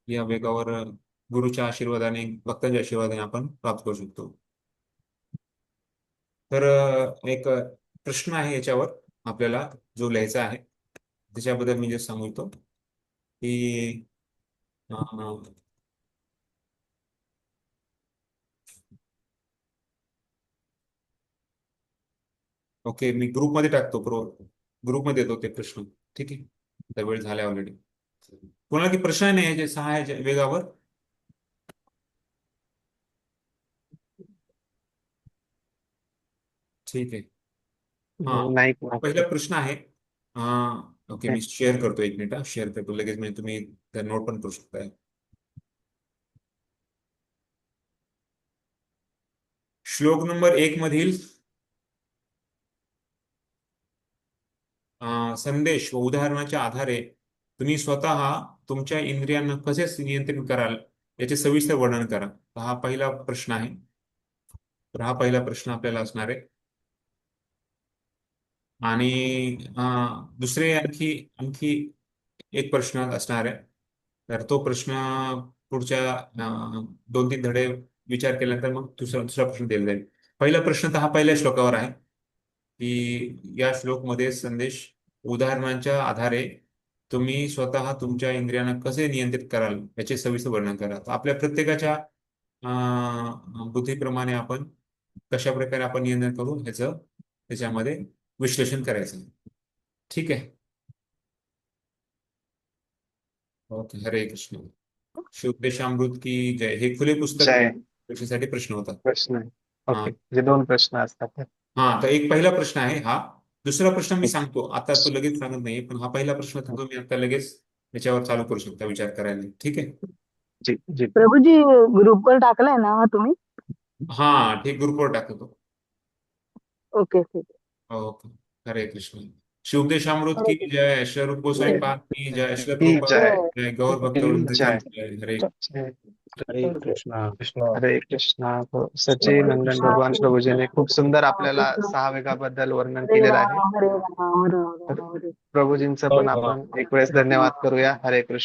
या वेगावर गुरुच्या आशीर्वादाने, भक्तांच्या आशीर्वादाने आपण प्राप्त करू शकतो. तर एक प्रश्न आहे याच्यावर आपल्याला जो लिहायचा आहे त्याच्याबद्दल मी जे सांगू इच्छितो की ओके, मी ग्रुपमध्ये टाकतो. ग्रुपमध्ये येतो ते प्रश्न. ठीक आहे, आता वेळ झाला ऑलरेडी. कोणाला की प्रश्न नाही याचे 6 वेगावर? ठीक आहे. नाही पहिला प्रश्न आहे. ओके, मी शेअर करतो, 1 मिनिट शेअर करतो लगेच, म्हणजे तुम्ही नोट पण करू शकताय. श्लोक नंबर 1 मधील संदेश व उदाहरणाच्या आधारे तुम्ही स्वतः तुमच्या इंद्रियांना कसे नियंत्रित कराल याचे सविस्तर वर्णन करा. हा पहिला प्रश्न आहे. तर हा पहिला प्रश्न आपल्याला असणार आहे. आणि दुसरे आणखी आणखी एक प्रश्न असणार आहे. तर तो प्रश्न पुढच्या 2-3 धडे विचार केल्यानंतर मग दुसरा प्रश्न दिला जाईल. पहिला प्रश्न तर हा पहिल्या श्लोकावर आहे की या श्लोकमध्ये संदेश उदाहरणांच्या आधारे तुम्ही स्वतः तुमच्या इंद्रियांना कसे नियंत्रित कराल याचे सविस्तर वर्णन करा. तर आपल्या प्रत्येकाच्या बुद्धीप्रमाणे आपण कशा प्रकारे आपण नियंत्रण करू ह्याचं त्याच्यामध्ये विश्लेषण करायचं. ठीक आहे. ओके, हरे कृष्ण. शिवदेशामृत की जय. हे खुले पुस्तक जय. परीक्षेसाठी प्रश्न होतात. प्रश्न आहे. हा. ओके, जे 2 प्रश्न असतात. तर एक पहिला प्रश्न आहे हा. दुसरा प्रश्न मी सांगतो आता, तो लगेच सांगत नाही, पण हा पहिला प्रश्न तर तुम्ही आता लगेच त्याच्यावर चालू करू शकता विचार करायला. ठीक आहे. जी जी. प्रभूजी, ग्रुपवर टाकलाय ना हा तुम्ही? ठीक, ग्रुपवर टाकतो. ओके, ठीक ओके, हरे कृष्ण. शिवदेशामृत की जय. स्वरूप गोसाई पाद की जय. श्री की प्रभुपाद जय. की जय. गौर भक्तवृंद की जय. जय. हरे जय. हरे कृष्णा. हरे कृष्णा. सचिन नंदन भगवान प्रभूजीने खूप सुंदर आपल्याला 6 वेगाबद्दल वर्णन केलेलं आहे. हरे राम, हरे राम, हरे राम. प्रभूजींचं पण आपण एक वेळेस धन्यवाद करूया. हरे कृष्ण.